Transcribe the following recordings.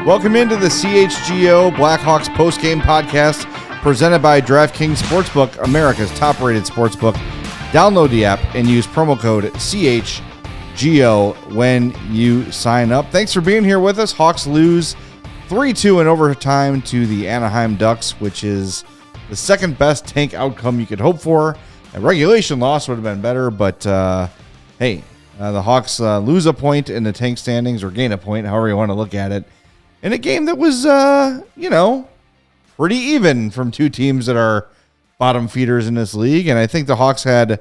Welcome into the CHGO Blackhawks postgame podcast presented by DraftKings Sportsbook, America's top-rated sportsbook. Download the app and use promo code CHGO when you sign up. Thanks for being here with us. Hawks lose 3-2 in overtime to the Anaheim Ducks, which is the second best tank outcome you could hope for. A regulation loss would have been better, but hey, the Hawks lose a point in the tank standings or gain a point, however you want to look at it, in a game that was, pretty even from two teams that are bottom feeders in this league. And I think the Hawks had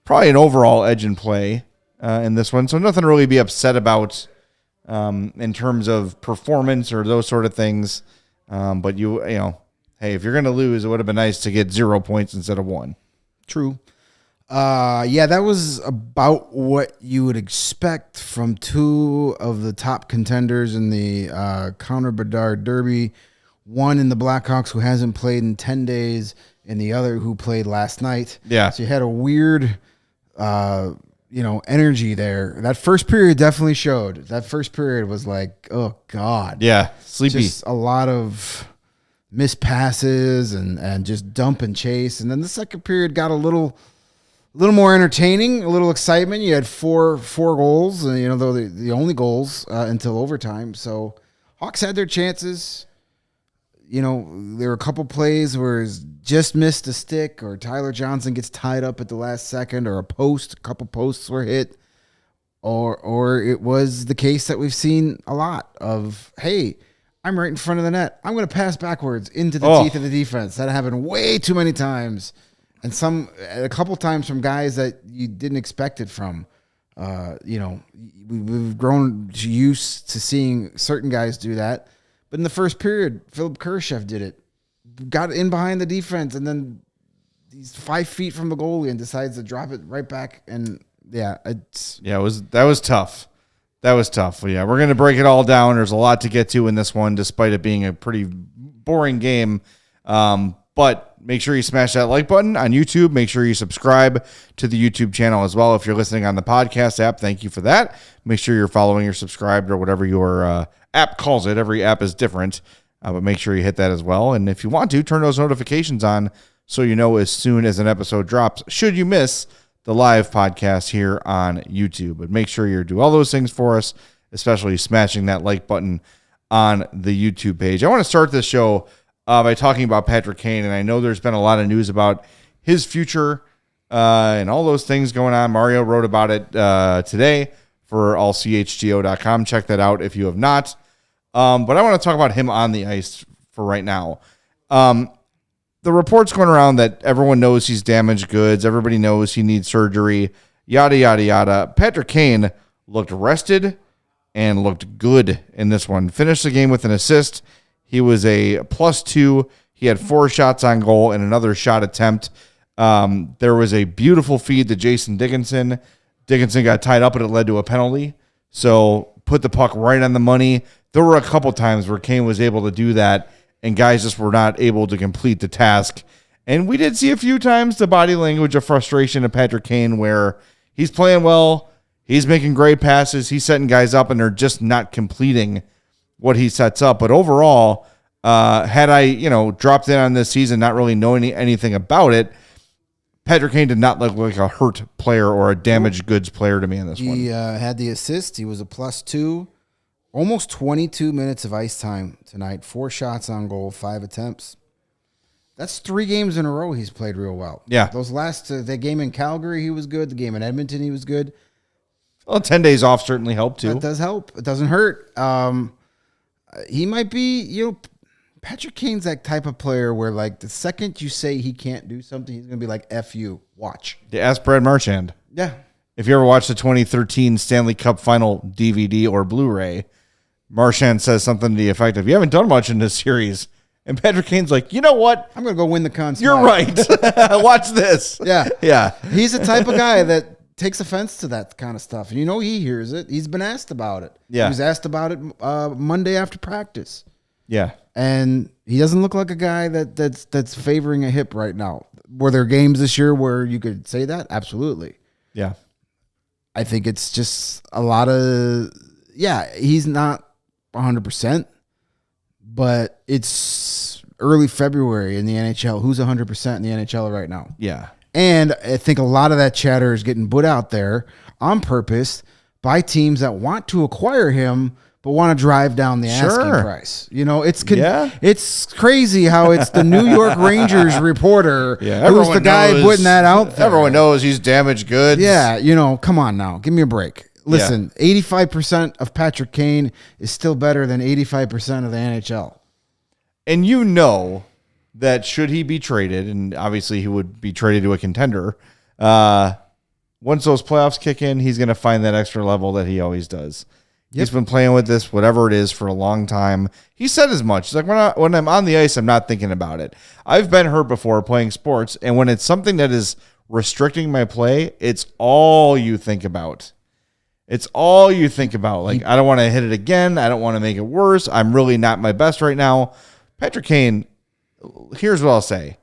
probably an overall edge in play in this one. So nothing to really be upset about in terms of performance or those sort of things. But hey, if you're going to lose, it would have been nice to get 0 points instead of 1. True. That was about what you would expect from two of the top contenders in the Connor Bedard Derby. One in the Blackhawks who hasn't played in 10 days, and the other who played last night. Yeah. So you had a weird, energy there. That first period definitely showed. That first period was like, oh, God. Yeah, sleepy. Just a lot of missed passes and just dump and chase. And then the second period got a little more entertaining, a little excitement. You had four goals, though the only goals until overtime. So Hawks had their chances. There were a couple plays where it's just missed a stick, or Tyler Johnson gets tied up at the last second, or a couple posts were hit, or it was the case that we've seen a lot of, hey, I'm right in front of the net, I'm going to pass backwards into the teeth of the defense. That happened way too many times, and a couple times from guys that you didn't expect it from. We've grown used to seeing certain guys do that. But in the first period, Philip Kurashev did it. Got in behind the defense, and then he's 5 feet from the goalie and decides to drop it right back. And that was tough. That was tough. Well, yeah, we're going to break it all down. There's a lot to get to in this one, despite it being a pretty boring game. But make sure you smash that like button on YouTube. Make sure you subscribe to the YouTube channel as well. If you're listening on the podcast app, thank you for that. Make sure you're following or subscribed or whatever your app calls it. Every app is different, but make sure you hit that as well. And if you want to, turn those notifications on so you know as soon as an episode drops, should you miss the live podcast here on YouTube. But make sure you do all those things for us, especially smashing that like button on the YouTube page. I want to start this show by talking about Patrick Kane, and I know there's been a lot of news about his future and all those things going on. Mario wrote about it today for allchgo.com. Check that out if you have not. But I want to talk about him on the ice for right now. The reports going around that everyone knows he's damaged goods. Everybody knows he needs surgery, yada, yada, yada. Patrick Kane looked rested and looked good in this one. Finished the game with an assist. He was a +2. He had 4 shots on goal and another shot attempt. There was a beautiful feed to Jason Dickinson. Dickinson got tied up and it led to a penalty. So put the puck right on the money. There were a couple times where Kane was able to do that and guys just were not able to complete the task. And we did see a few times the body language of frustration of Patrick Kane where he's playing well, he's making great passes, he's setting guys up, and they're just not completing what he sets up. But overall, had I, dropped in on this season not really knowing anything about it, Patrick Kane did not look like a hurt player or a damaged goods player to me in this one. He had the assist. He was a +2. Almost 22 minutes of ice time tonight. 4 shots on goal, 5 attempts. That's 3 games in a row he's played real well. Yeah. Those last, that game in Calgary, he was good. The game in Edmonton, he was good. Well, 10 days off certainly helped, too. That does help. It doesn't hurt. He might be, Patrick Kane's that type of player where, like, the second you say he can't do something, he's going to be like, F you, watch. Yeah, ask Brad Marchand. Yeah. If you ever watched the 2013 Stanley Cup Final DVD or Blu-ray, Marchand says something to the effect of, you haven't done much in this series. And Patrick Kane's like, you know what? I'm going to go win the Conn Smythe. You're right. Watch this. Yeah. Yeah. He's the type of guy that takes offense to that kind of stuff. And he hears it. He's been asked about it. Yeah. He was asked about it Monday after practice. Yeah. And he doesn't look like a guy that's favoring a hip right now. Were there games this year where you could say that? Absolutely. Yeah. I think it's just a lot of, he's not 100%. but it's early February in the NHL. Who's 100% in the NHL right now? Yeah. And I think a lot of that chatter is getting put out there on purpose by teams that want to acquire him but want to drive down the asking price. It's crazy how it's the New York Rangers reporter who's the guy putting that out there. Everyone knows he's damaged goods. Yeah, come on now. Give me a break. Listen, 85% of Patrick Kane is still better than 85% of the NHL. And that should he be traded, and obviously he would be traded to a contender, once those playoffs kick in, he's going to find that extra level that he always does. Yep. He's been playing with this, whatever it is, for a long time. He said as much. He's like, when I'm on the ice, I'm not thinking about it. I've been hurt before playing sports, and when it's something that is restricting my play, it's all you think about. It's all you think about. Like, I don't want to hit it again. I don't want to make it worse. I'm really not my best right now. Patrick Kane, here's what I'll say.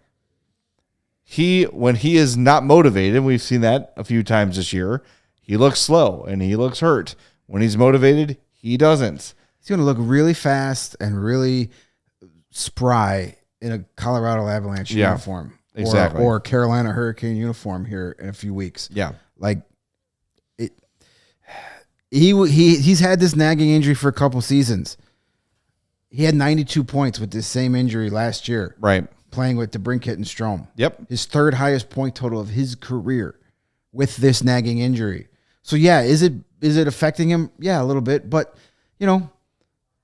When he is not motivated, we've seen that a few times this year, he looks slow and he looks hurt. When he's motivated, he doesn't. He's going to look really fast and really spry in a Colorado Avalanche uniform. Exactly. Or Carolina Hurricane uniform here in a few weeks. Yeah. Like, he's had this nagging injury for a couple seasons. He had 92 points with this same injury last year. Right. Playing with DeBrincat and Strome. Yep. His third highest point total of his career with this nagging injury. So, yeah, is it affecting him? Yeah, a little bit. But,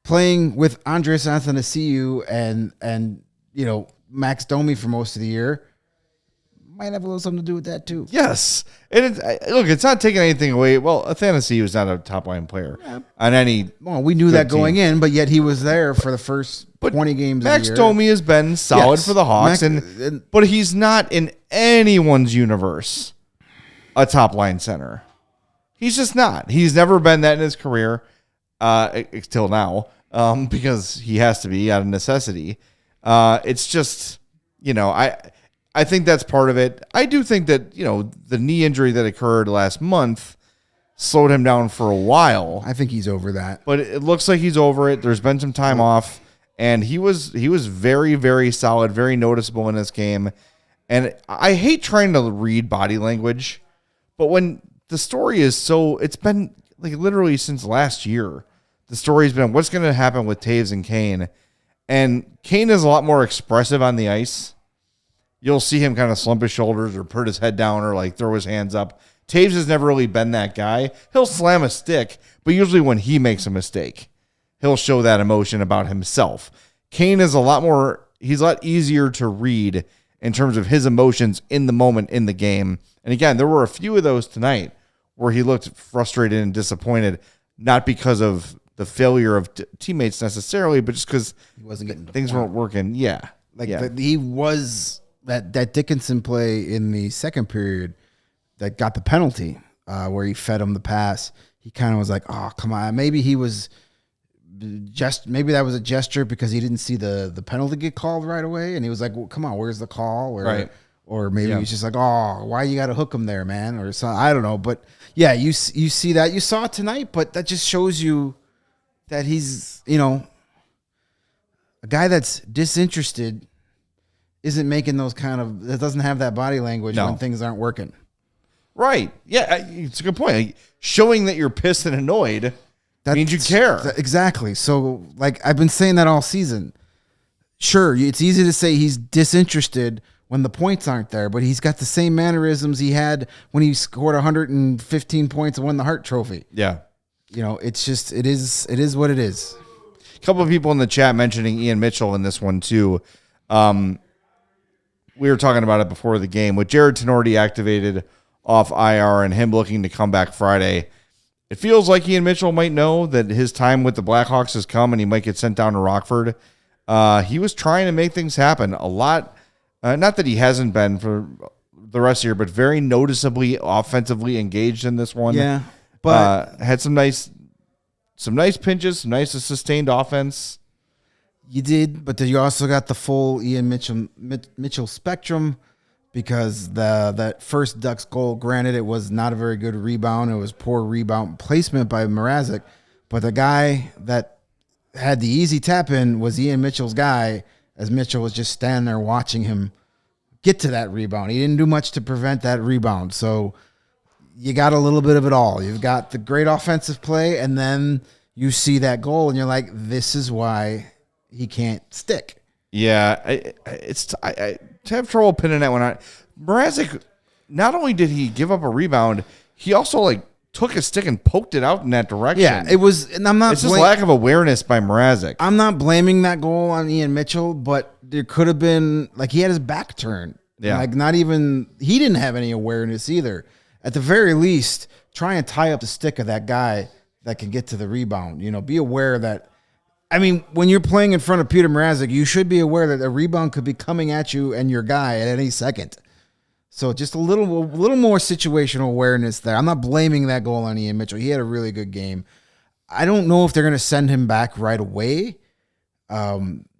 playing with Andres Athanasiou and Max Domi for most of the year might have a little something to do with that, too. Yes. And it's not taking anything away. Well, Athanasiou is not a top-line player on any. Well, we knew that going in, but yet he was there for the first 20 games Max of the year. Domi has been solid for the Hawks, but he's not in anyone's universe a top-line center. He's just not. He's never been that in his career till now because he has to be out of necessity. It's just, I think that's part of it. I do think that, the knee injury that occurred last month slowed him down for a while. I think he's over that. But it looks like he's over it. There's been some time off, and he was very, very solid, very noticeable in this game. And I hate trying to read body language, but when the story is it's been like literally since last year, the story's been what's going to happen with Toews and Kane. And Kane is a lot more expressive on the ice. You'll see him kind of slump his shoulders or put his head down or like throw his hands up. Toews has never really been that guy. He'll slam a stick, but usually when he makes a mistake, he'll show that emotion about himself. Kane is he's a lot easier to read in terms of his emotions in the moment in the game. And again, there were a few of those tonight where he looked frustrated and disappointed, not because of the failure of teammates necessarily, but just because he wasn't getting things weren't working. Yeah. He was that Dickinson play in the second period that got the penalty where he fed him the pass. He kind of was like, oh, come on. Maybe maybe that was a gesture because he didn't see the penalty get called right away. And he was like, well, come on, where's the call? Or maybe he's just like, oh, why you got to hook him there, man? Or something. I don't know. But yeah, you see that. You saw it tonight, but that just shows you that he's, a guy that's disinterested isn't making that doesn't have that body language when things aren't working. Right. Yeah, it's a good point. Like, showing that you're pissed and annoyed means you care. Exactly. So, I've been saying that all season. Sure, it's easy to say he's disinterested when the points aren't there, but he's got the same mannerisms he had when he scored 115 points and won the Hart Trophy. Yeah. It's just, it is what it is. A couple of people in the chat mentioning Ian Mitchell in this one too. We were talking about it before the game. With Jared Tenorti activated off IR and him looking to come back Friday, it feels like Ian Mitchell might know that his time with the Blackhawks has come and he might get sent down to Rockford. He was trying to make things happen a lot. Not that he hasn't been for the rest of the year, but very noticeably offensively engaged in this one. Yeah, but had some nice pinches, some nice sustained offense. You did, but you also got the full Ian Mitchell spectrum because that first Ducks goal, granted, it was not a very good rebound. It was poor rebound placement by Mrazek, but the guy that had the easy tap in was Ian Mitchell's guy, as Mitchell was just standing there watching him get to that rebound. He didn't do much to prevent that rebound. So you got a little bit of it all. You've got the great offensive play, and then you see that goal, and you're like, this is why he can't stick. Yeah, I have trouble pinning that one out. Mrazek, not only did he give up a rebound, he also like took his stick and poked it out in that direction. Yeah, it was, and I'm not. It's just lack of awareness by Mrazek. I'm not blaming that goal on Ian Mitchell, but there could have been, like, he had his back turned. Yeah, like not even he didn't have any awareness either. At the very least, try and tie up the stick of that guy that can get to the rebound. You know, be aware that. I mean, when you're playing in front of Petr Mrazek, you should be aware that a rebound could be coming at you and your guy at any second. So just a little more situational awareness there. I'm not blaming that goal on Ian Mitchell. He had a really good game. I don't know if they're going to send him back right away,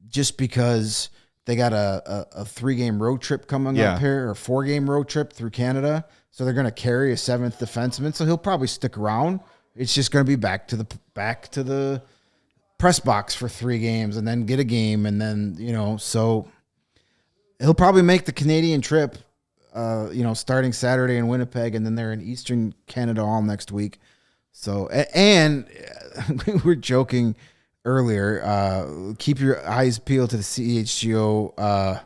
just because they got a 3-game road trip coming up here, or 4-game road trip through Canada. So they're going to carry a 7th defenseman. So he'll probably stick around. It's just going to be back to the press box for 3 games and then get a game. And then, so he'll probably make the Canadian trip, starting Saturday in Winnipeg, and then they're in Eastern Canada all next week. So, and we were joking earlier, keep your eyes peeled to the CHGO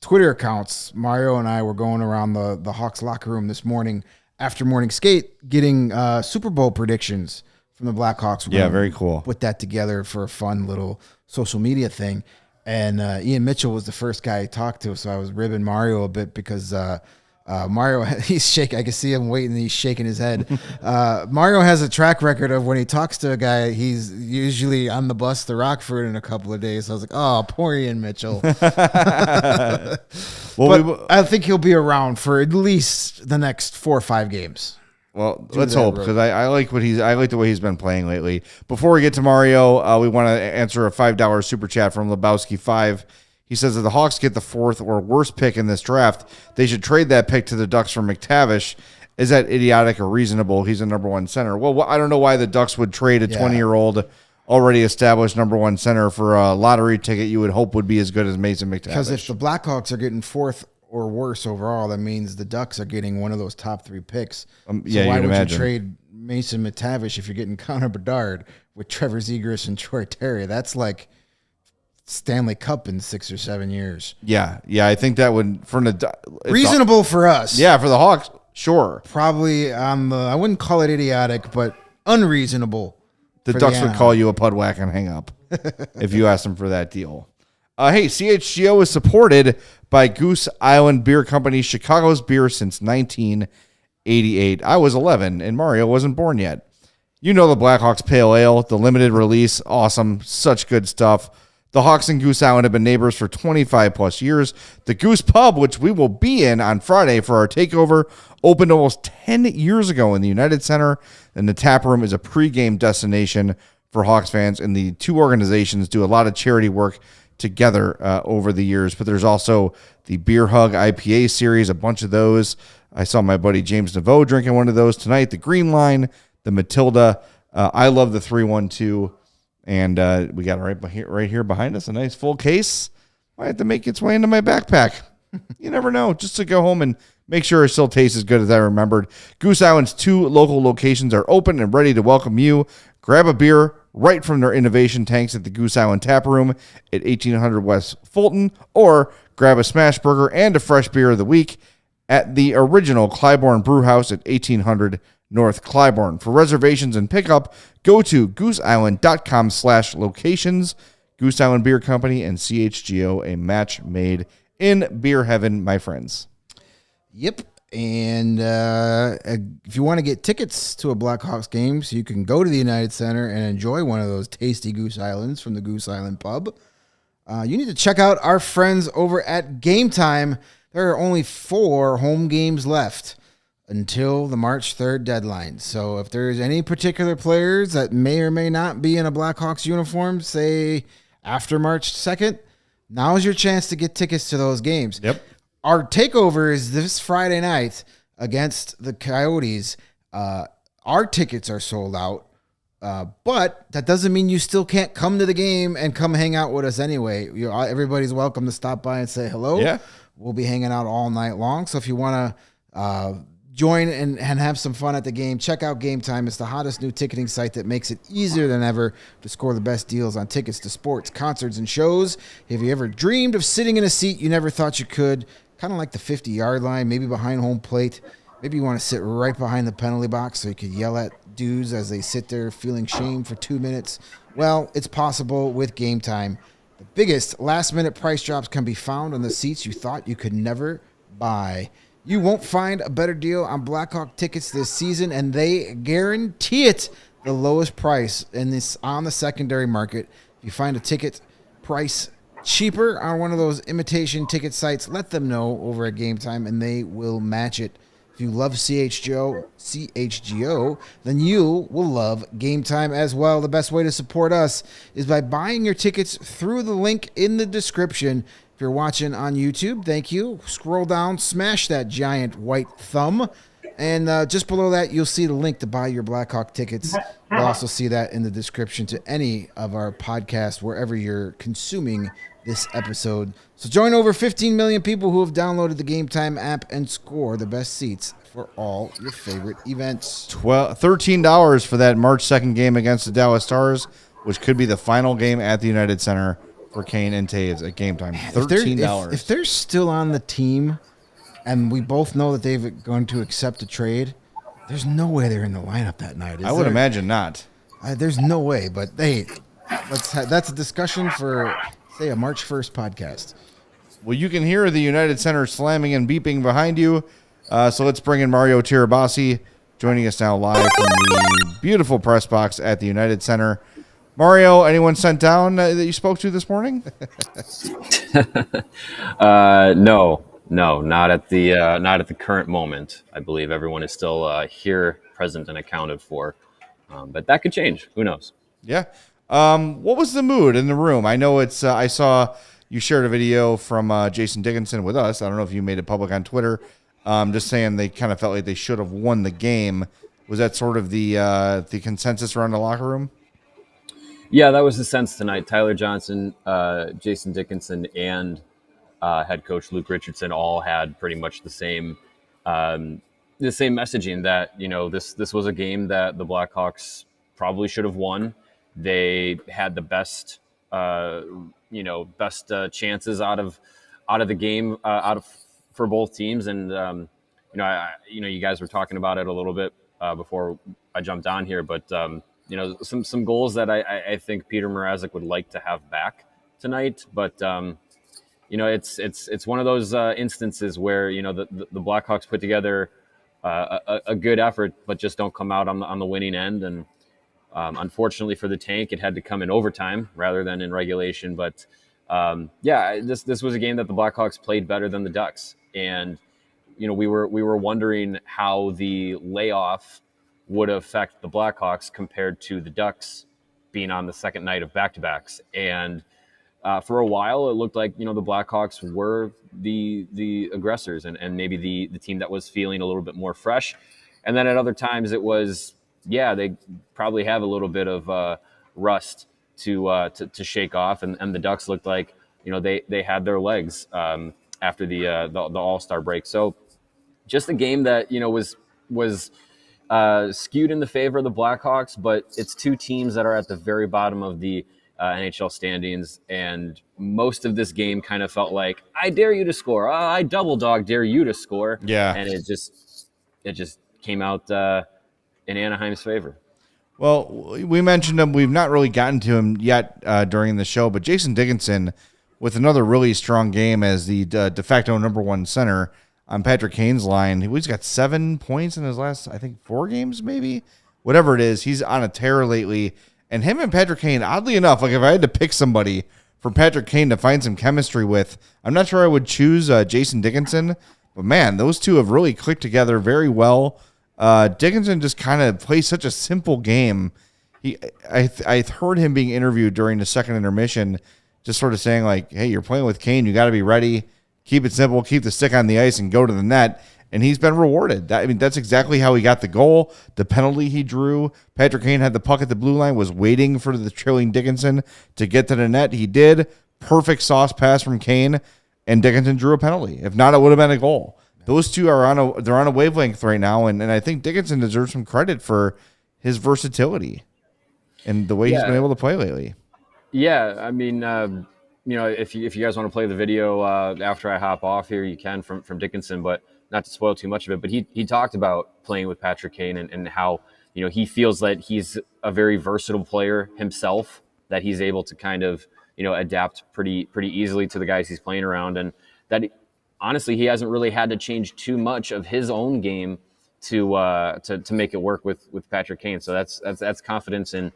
Twitter accounts. Mario and I were going around the Hawks locker room this morning after morning skate, getting Super Bowl predictions from the Blackhawks. Yeah, very cool. Put that together for a fun little social media thing. And Ian Mitchell was the first guy I talked to, so I was ribbing Mario a bit because Mario, he's shaking. I can see him waiting. He's shaking his head. Mario has a track record of when he talks to a guy, he's usually on the bus to Rockford in a couple of days. So I was like, oh, poor Ian Mitchell. I think he'll be around for at least the next 4 or 5 games. Well, let's hope, because I like the way he's been playing lately. Before we get to Mario, we want to answer a $5 super chat from Lebowski5. He says that the Hawks get the 4th or worst pick in this draft, they should trade that pick to the Ducks for McTavish. Is that idiotic or reasonable? He's a number 1 center. Well, I don't know why the Ducks would trade a 20-year-old already established number 1 center for a lottery ticket you would hope would be as good as Mason McTavish. Because if the Blackhawks are getting 4th or worse overall, that means the Ducks are getting one of those top 3 picks. So why would you trade Mason McTavish if you're getting Connor Bedard with Trevor Zegras and Troy Terry? That's like Stanley Cup in 6 or 7 years. Yeah, I think that would reasonable for us. Yeah, for the Hawks, sure. Probably I wouldn't call it idiotic, but unreasonable. The Ducks would call you a pudwhack and hang up if you asked them for that deal. Hey, CHGO is supported by Goose Island Beer Company, Chicago's beer since 1988. I was 11, and Mario wasn't born yet. You know the Blackhawks Pale Ale, the limited release, awesome, such good stuff. The Hawks and Goose Island have been neighbors for 25-plus years. The Goose Pub, which we will be in on Friday for our takeover, opened almost 10 years ago in the United Center, and the tap room is a pregame destination for Hawks fans, and the two organizations do a lot of charity work together over the years. But there's also the Beer Hug IPA series, a bunch of those. I saw my buddy James Naveau drinking one of those tonight. The Green Line, the Matilda. I love the 312, and we got it right here behind us, a nice full case. Might have to make its way into my backpack. You never know, just to go home and make sure it still tastes as good as I remembered. Goose Island's 2 local locations are open and ready to welcome you. Grab a beer right from their innovation tanks at the Goose Island Tap Room at 1800 West Fulton, or grab a smash burger and a fresh beer of the week at the original Clybourne Brew House at 1800 North Clybourne. For reservations and pickup, go to gooseisland.com/locations. Goose Island Beer Company and CHGO, a match made in beer heaven, my friends. Yep. And if you want to get tickets to a Blackhawks game so you can go to the United Center and enjoy one of those tasty Goose Islands from the Goose Island Pub, you need to check out our friends over at Game Time. There are only 4 home games left until the March 3rd deadline. So if there's any particular players that may or may not be in a Blackhawks uniform, say after March 2nd, now's your chance to get tickets to those games. Yep. Our takeover is this Friday night against the Coyotes. Our tickets are sold out. But that doesn't mean you still can't come to the game and come hang out with us anyway. Everybody's welcome to stop by and say hello. Yeah. We'll be hanging out all night long. So if you want to join and have some fun at the game, check out Game Time. It's the hottest new ticketing site that makes it easier than ever to score the best deals on tickets to sports, concerts, and shows. Have you ever dreamed of sitting in a seat you never thought you could? Kind of like the 50-yard line, maybe behind home plate. Maybe you want to sit right behind the penalty box so you could yell at dudes as they sit there feeling shame for 2 minutes. Well, it's possible with Game Time. The biggest last-minute price drops can be found on the seats you thought you could never buy. You won't find a better deal on Blackhawk tickets this season, and they guarantee it the lowest price in this on the secondary market. If you find a ticket price cheaper on one of those imitation ticket sites, let them know over at Game Time, and they will match it. If you love CHGO, then you will love Game Time as well. The best way to support us is by buying your tickets through the link in the description. If you're watching on YouTube, thank you. Scroll down, smash that giant white thumb, and just below that, you'll see the link to buy your Blackhawk tickets. You'll also see that in the description to any of our podcasts, wherever you're consuming this episode. So join over 15 million people who have downloaded the Game Time app and score the best seats for all your favorite events. $13 for that March 2nd game against the Dallas Stars, which could be the final game at the United Center for Kane and Toews at Game Time. $13. If they're still on the team, and we both know that they're going to accept a trade, there's no way they're in the lineup that night. I would imagine not. There's no way, but that's a discussion for, say, a March 1st podcast. Well, you can hear the United Center slamming and beeping behind you. So let's bring in Mario Tirabassi, joining us now live from the beautiful press box at the United Center. Mario, anyone sent down that you spoke to this morning? No, not at the current moment. I believe everyone is still here, present, and accounted for. But that could change. Who knows? Yeah. What was the mood in the room? I know it's. I saw you shared a video from Jason Dickinson with us. I don't know if you made it public on Twitter. Just saying they kind of felt like they should have won the game. Was that sort of the consensus around the locker room? Yeah, that was the sense tonight. Tyler Johnson, Jason Dickinson, and head coach Luke Richardson all had pretty much the same messaging that, this was a game that the Blackhawks probably should have won. They had the best chances out of the game for both teams, and you guys were talking about it a little bit before I jumped on here, but some goals that I think Petr Mrazek would like to have back tonight, but it's one of those instances where the Blackhawks put together a good effort, but just don't come out on the winning end. And unfortunately for the Tank, it had to come in overtime rather than in regulation. But this was a game that the Blackhawks played better than the Ducks, and we were wondering how the layoff would affect the Blackhawks compared to the Ducks being on the second night of back-to-backs. And for a while, it looked like, the Blackhawks were the aggressors and maybe the team that was feeling a little bit more fresh. And then at other times it was, they probably have a little bit of rust to shake off. And the Ducks looked like, they had their legs after the All-Star break. So just a game that, was skewed in the favor of the Blackhawks, but it's two teams that are at the very bottom of the NHL standings, and most of this game kind of felt like, I dare you to score, I double dog dare you to score. Yeah, and it just came out in Anaheim's favor. Well, we mentioned him. We've not really gotten to him yet during the show, but Jason Dickinson with another really strong game as the de facto number one center on Patrick Kane's line. He's got 7 points in his last, I think, 4 games, maybe. Whatever it is, he's on a tear lately. And him and Patrick Kane, oddly enough, like if I had to pick somebody for Patrick Kane to find some chemistry with, I'm not sure I would choose Jason Dickinson. But, man, those two have really clicked together very well. Dickinson just kind of plays such a simple game. I heard him being interviewed during the second intermission, just sort of saying, like, hey, you're playing with Kane. You got to be ready. Keep it simple, keep the stick on the ice, and go to the net. and he's been rewarded. That's exactly how he got the goal, the penalty he drew. Patrick Kane had the puck at the blue line, was waiting for the trailing Dickinson to get to the net. He did. Perfect sauce pass from Kane, and Dickinson drew a penalty. If not, it would have been a goal. Those two are on a wavelength right now, and I think Dickinson deserves some credit for his versatility and the way he's been able to play lately. Yeah, I mean, if you guys want to play the video after I hop off here, you can from Dickinson, but not to spoil too much of it. But he talked about playing with Patrick Kane and how he feels that he's a very versatile player himself, that he's able to kind of adapt pretty easily to the guys he's playing around, and that honestly he hasn't really had to change too much of his own game to make it work with Patrick Kane. So that's confidence in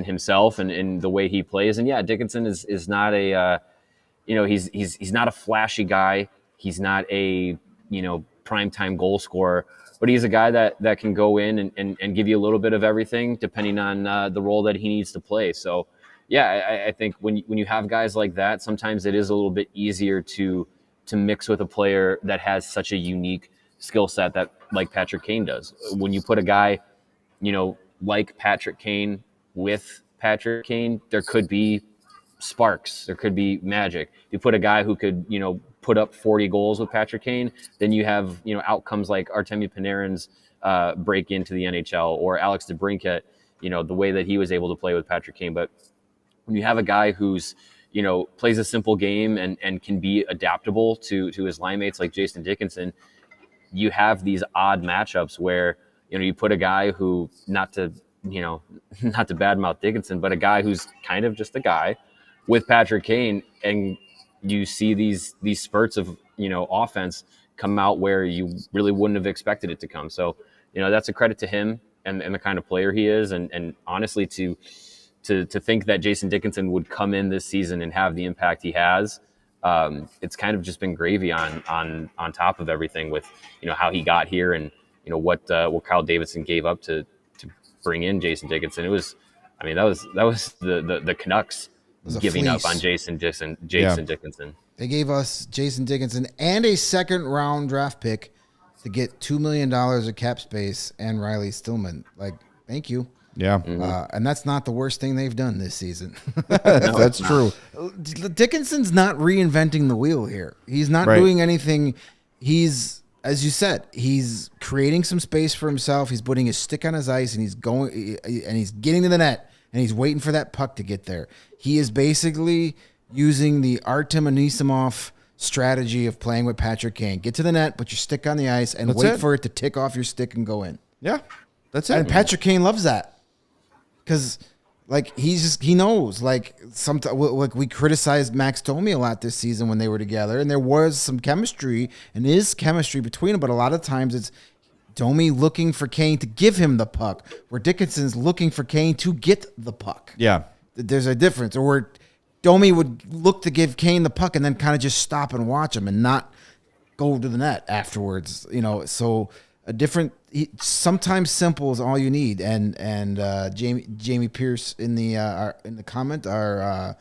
himself and in the way he plays. And yeah, Dickinson is not a he's not a flashy guy. He's not a primetime goal scorer, but he's a guy that can go in and give you a little bit of everything depending on the role that he needs to play. So yeah, I think when you have guys like that, sometimes it is a little bit easier to mix with a player that has such a unique skill set that like Patrick Kane does. When you put a guy, like Patrick Kane with Patrick Kane, there could be sparks, there could be magic. You put a guy who could, put up 40 goals with Patrick Kane, then you have, outcomes like Artemi Panarin's break into the NHL, or Alex DeBrincat, the way that he was able to play with Patrick Kane. But when you have a guy who's, plays a simple game and can be adaptable to his line mates like Jason Dickinson, you have these odd matchups where, you put a guy who, not to badmouth Dickinson, but a guy who's kind of just a guy with Patrick Kane, and you see these spurts of, offense come out where you really wouldn't have expected it to come. So, that's a credit to him and the kind of player he is. And honestly, to think that Jason Dickinson would come in this season and have the impact he has, it's kind of just been gravy on top of everything with, how he got here and, what Kyle Davidson gave up to bring in Jason Dickinson. It was, that was the Canucks giving up on Jason Dickinson. They gave us Jason Dickinson and a second-round draft pick to get $2 million of cap space and Riley Stillman. Like, thank you. Yeah. And that's not the worst thing they've done this season. That's true. Dickinson's not reinventing the wheel here. He's not doing anything. He's, as you said, he's creating some space for himself. He's putting his stick on his ice, and he's going and he's getting to the net, and he's waiting for that puck to get there. He is basically using the Artem Anisimov strategy of playing with Patrick Kane. Get to the net, put your stick on the ice, and wait for it to tick off your stick and go in. Yeah, that's it. And Patrick Kane loves that because, like, he knows. Like, sometimes, like, we criticized Max Domi a lot this season when they were together, and there was some chemistry and is chemistry between them, but a lot of times it's Domi looking for Kane to give him the puck, where Dickinson's looking for Kane to get the puck. Yeah. There's a difference. Or where Domi would look to give Kane the puck and then kind of just stop and watch him and not go to the net afterwards. So a different. Sometimes simple is all you need. And Jamie Pierce in the comment, our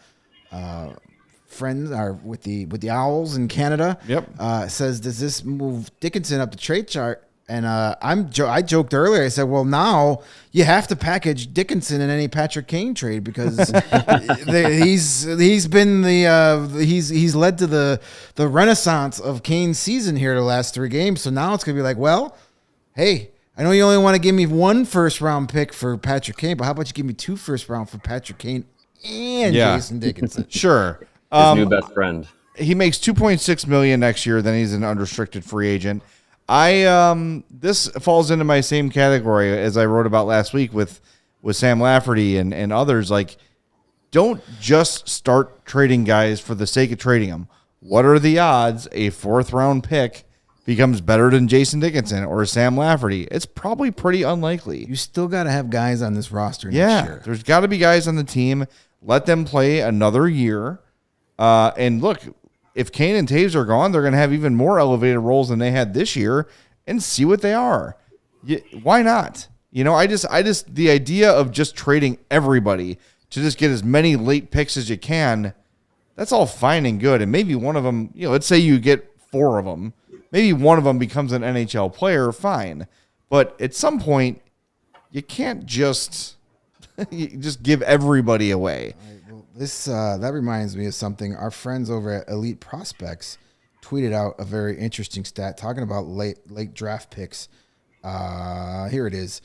friends are with the Owls in Canada. Yep. Says, does this move Dickinson up the trade chart? And I joked earlier. I said, well, now you have to package Dickinson in any Patrick Kane trade because he's led to the renaissance of Kane's season here the last 3 games. So now it's gonna be like, well, hey, I know you only want to give me 1 first-round pick for Patrick Kane, but how about you give me 2 first-round for Patrick Kane and Jason Dickinson? Sure, his new best friend. He makes $2.6 million next year. Then he's an unrestricted free agent. This falls into my same category as I wrote about last week with Sam Lafferty and others. Like, don't just start trading guys for the sake of trading them. What are the odds a 4th-round pick becomes better than Jason Dickinson or Sam Lafferty? It's probably pretty unlikely. You still got to have guys on this roster next year. There's got to be guys on the team. Let them play another year. And look, if Kane and Toews are gone, they're going to have even more elevated roles than they had this year, and see what they are. Why not? I just the idea of just trading everybody to just get as many late picks as you can, that's all fine and good. And maybe one of them, let's say you get 4 of them, maybe one of them becomes an NHL player, fine. But at some point, you can't just give everybody away. Well, this that reminds me of something. Our friends over at Elite Prospects tweeted out a very interesting stat talking about late draft picks. Here it is.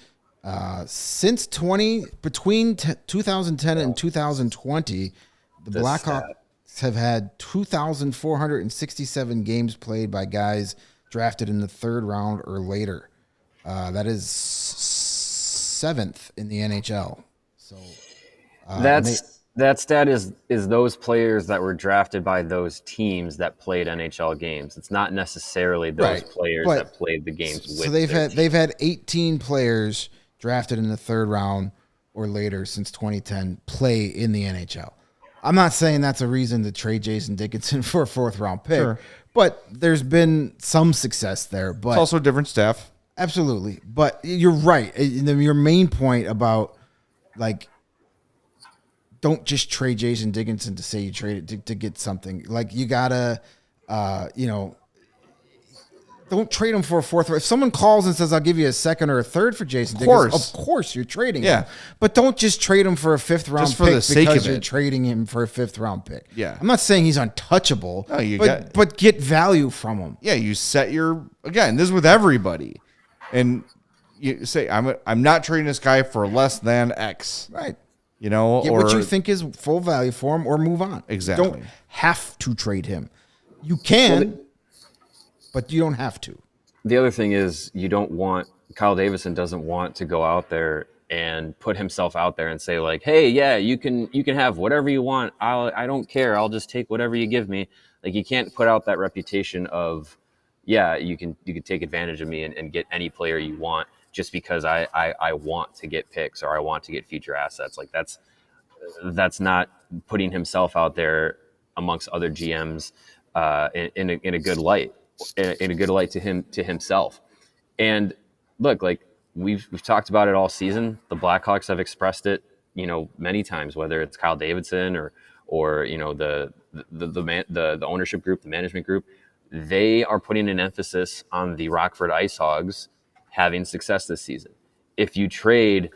Since between 2010 and 2020, the Blackhawks have had 2,467 games played by guys drafted in the third round or later. That is 7th in the NHL. So that stat is those players that were drafted by those teams that played NHL games. It's not necessarily those players that played the games with. So they've had 18 players drafted in the third round or later since 2010 play in the NHL. I'm not saying that's a reason to trade Jason Dickinson for a 4th round pick, but there's been some success there. But it's also a different staff. Absolutely. But you're right. Your main point about, like, don't just trade Jason Dickinson to say you traded to get something. Like, you got to, don't trade him for a 4th. If someone calls and says, I'll give you a 2nd or a 3rd for Jason Dickinson, of course you're trading him. But don't just trade him for a 5th round for pick the sake because of you're trading him for a 5th round pick. Yeah. I'm not saying he's untouchable, No, but get value from him. Yeah, you set again, this is with everybody. And you say, I'm not trading this guy for less than X. Right. You know, get what you think is full value for him or move on. Exactly. You don't have to trade him. You can, but you don't have to. The other thing is Kyle Davidson doesn't want to go out there and put himself out there and say, like, hey, yeah, you can have whatever you want. I don't care. I'll just take whatever you give me. Like, you can't put out that reputation of, yeah, you can take advantage of me and get any player you want just because I want to get picks or I want to get future assets. Like, that's not putting himself out there amongst other GMs in a good light, in a good light to himself. And look, like we've talked about it all season. The Blackhawks have expressed it, many times, whether it's Kyle Davidson or the ownership group, the management group. They are putting an emphasis on the Rockford Ice Hogs having success this season. If you trade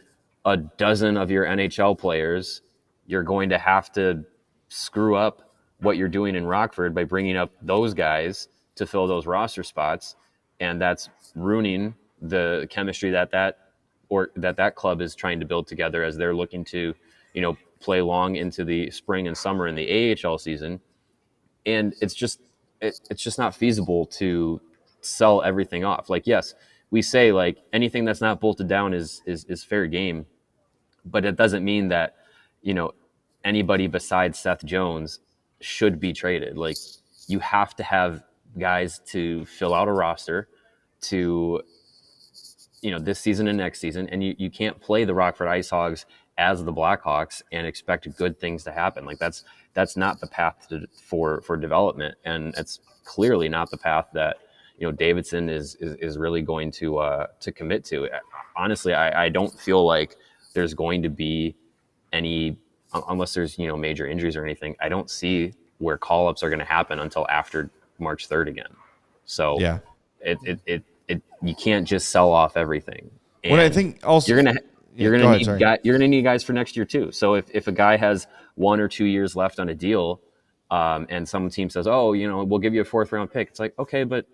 a dozen of your NHL players, you're going to have to screw up what you're doing in Rockford by bringing up those guys to fill those roster spots, and that's ruining the chemistry that club is trying to build together as they're looking to, play long into the spring and summer in the AHL season. And it's just not feasible to sell everything off. Like, yes, we say, like, anything that's not bolted down is fair game, but it doesn't mean that, anybody besides Seth Jones should be traded. Like, you have to have guys to fill out a roster to, this season and next season. And you can't play the Rockford Ice Hogs as the Blackhawks and expect good things to happen. Like, that's not the path for development. And it's clearly not the path that, Davidson is really going to commit to. Honestly, I don't feel like there's going to be any, unless there's, major injuries or anything. I don't see where call-ups are going to happen until after March 3rd again. So yeah, you can't just sell off everything. And what I think also you're gonna need guys for next year too. So if a guy has 1 or 2 years left on a deal, and some team says, oh, we'll give you a 4th round pick. It's like, okay, but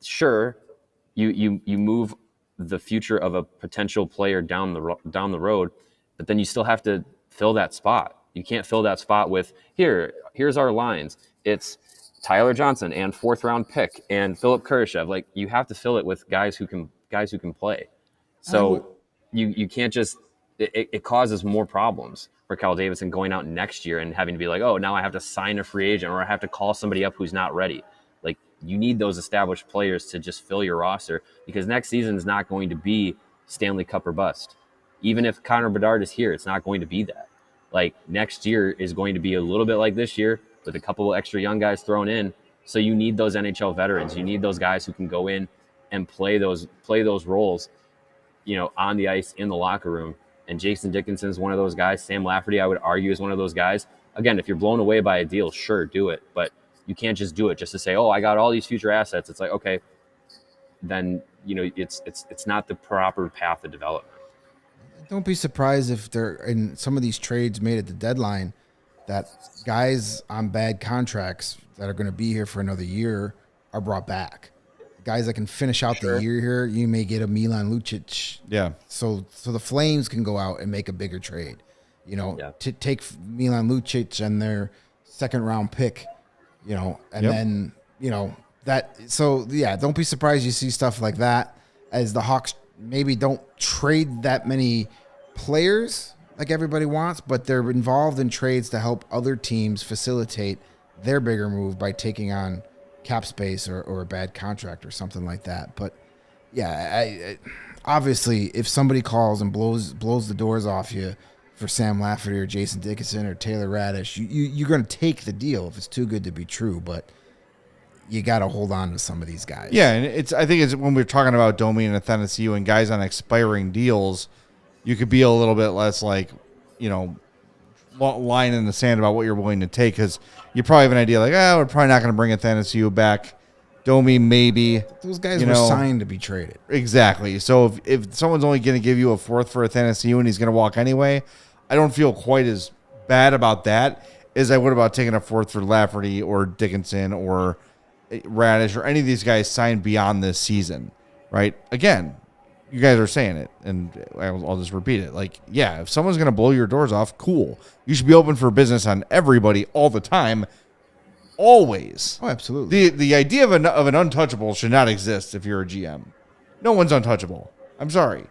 sure, you move the future of a potential player down the road, but then you still have to fill that spot. You can't fill that spot with here's our lines. It's Tyler Johnson and 4th round pick and Philip Kurashev. Like, you have to fill it with guys who can play. So you can't just it causes more problems for Kyle Davidson going out next year and having to be like, oh, now I have to sign a free agent or I have to call somebody up who's not ready. Like, you need those established players to just fill your roster, because next season is not going to be Stanley Cup or bust. Even if Connor Bedard is here, it's not going to be that. Like, next year is going to be a little bit like this year with a couple of extra young guys thrown in. So you need those NHL veterans. You need those guys who can go in and play those roles, on the ice, in the locker room. And Jason Dickinson is one of those guys. Sam Lafferty, I would argue, is one of those guys. Again, if you're blown away by a deal, sure, do it. But you can't just do it just to say, oh, I got all these future assets. It's like, okay, then it's not the proper path of development. Don't be surprised if they're in some of these trades made at the deadline that guys on bad contracts that are going to be here for another year are brought back. Guys that can finish out the year here, you may get a Milan Lucic. Yeah. So the Flames can go out and make a bigger trade. To take Milan Lucic and their second round pick, and then, that. So, yeah, don't be surprised you see stuff like that as the Hawks maybe don't trade that many players like everybody wants, but they're involved in trades to help other teams facilitate their bigger move by taking on cap space or a bad contract or something like that. But yeah, I obviously if somebody calls and blows the doors off you for Sam Lafferty or Jason Dickinson or Taylor Radish, you're going to take the deal if it's too good to be true. But you got to hold on to some of these guys. Yeah, and I think it's when we're talking about Domi and Athanasiou and guys on expiring deals, you could be a little bit less like, line in the sand about what you're willing to take, because you probably have an idea like, we're probably not going to bring Athanasiou back. Domi, maybe. Those guys were signed to be traded. Exactly. So if someone's only going to give you a fourth for Athanasiou and he's going to walk anyway, I don't feel quite as bad about that as I would about taking a fourth for Lafferty or Dickinson or Radish or any of these guys signed beyond this season, right? Again, you guys are saying it, and I'll just repeat it. Like, yeah, if someone's going to blow your doors off, cool. You should be open for business on everybody all the time, always. Oh, absolutely. The idea of an untouchable should not exist if you're a GM. No one's untouchable. I'm sorry.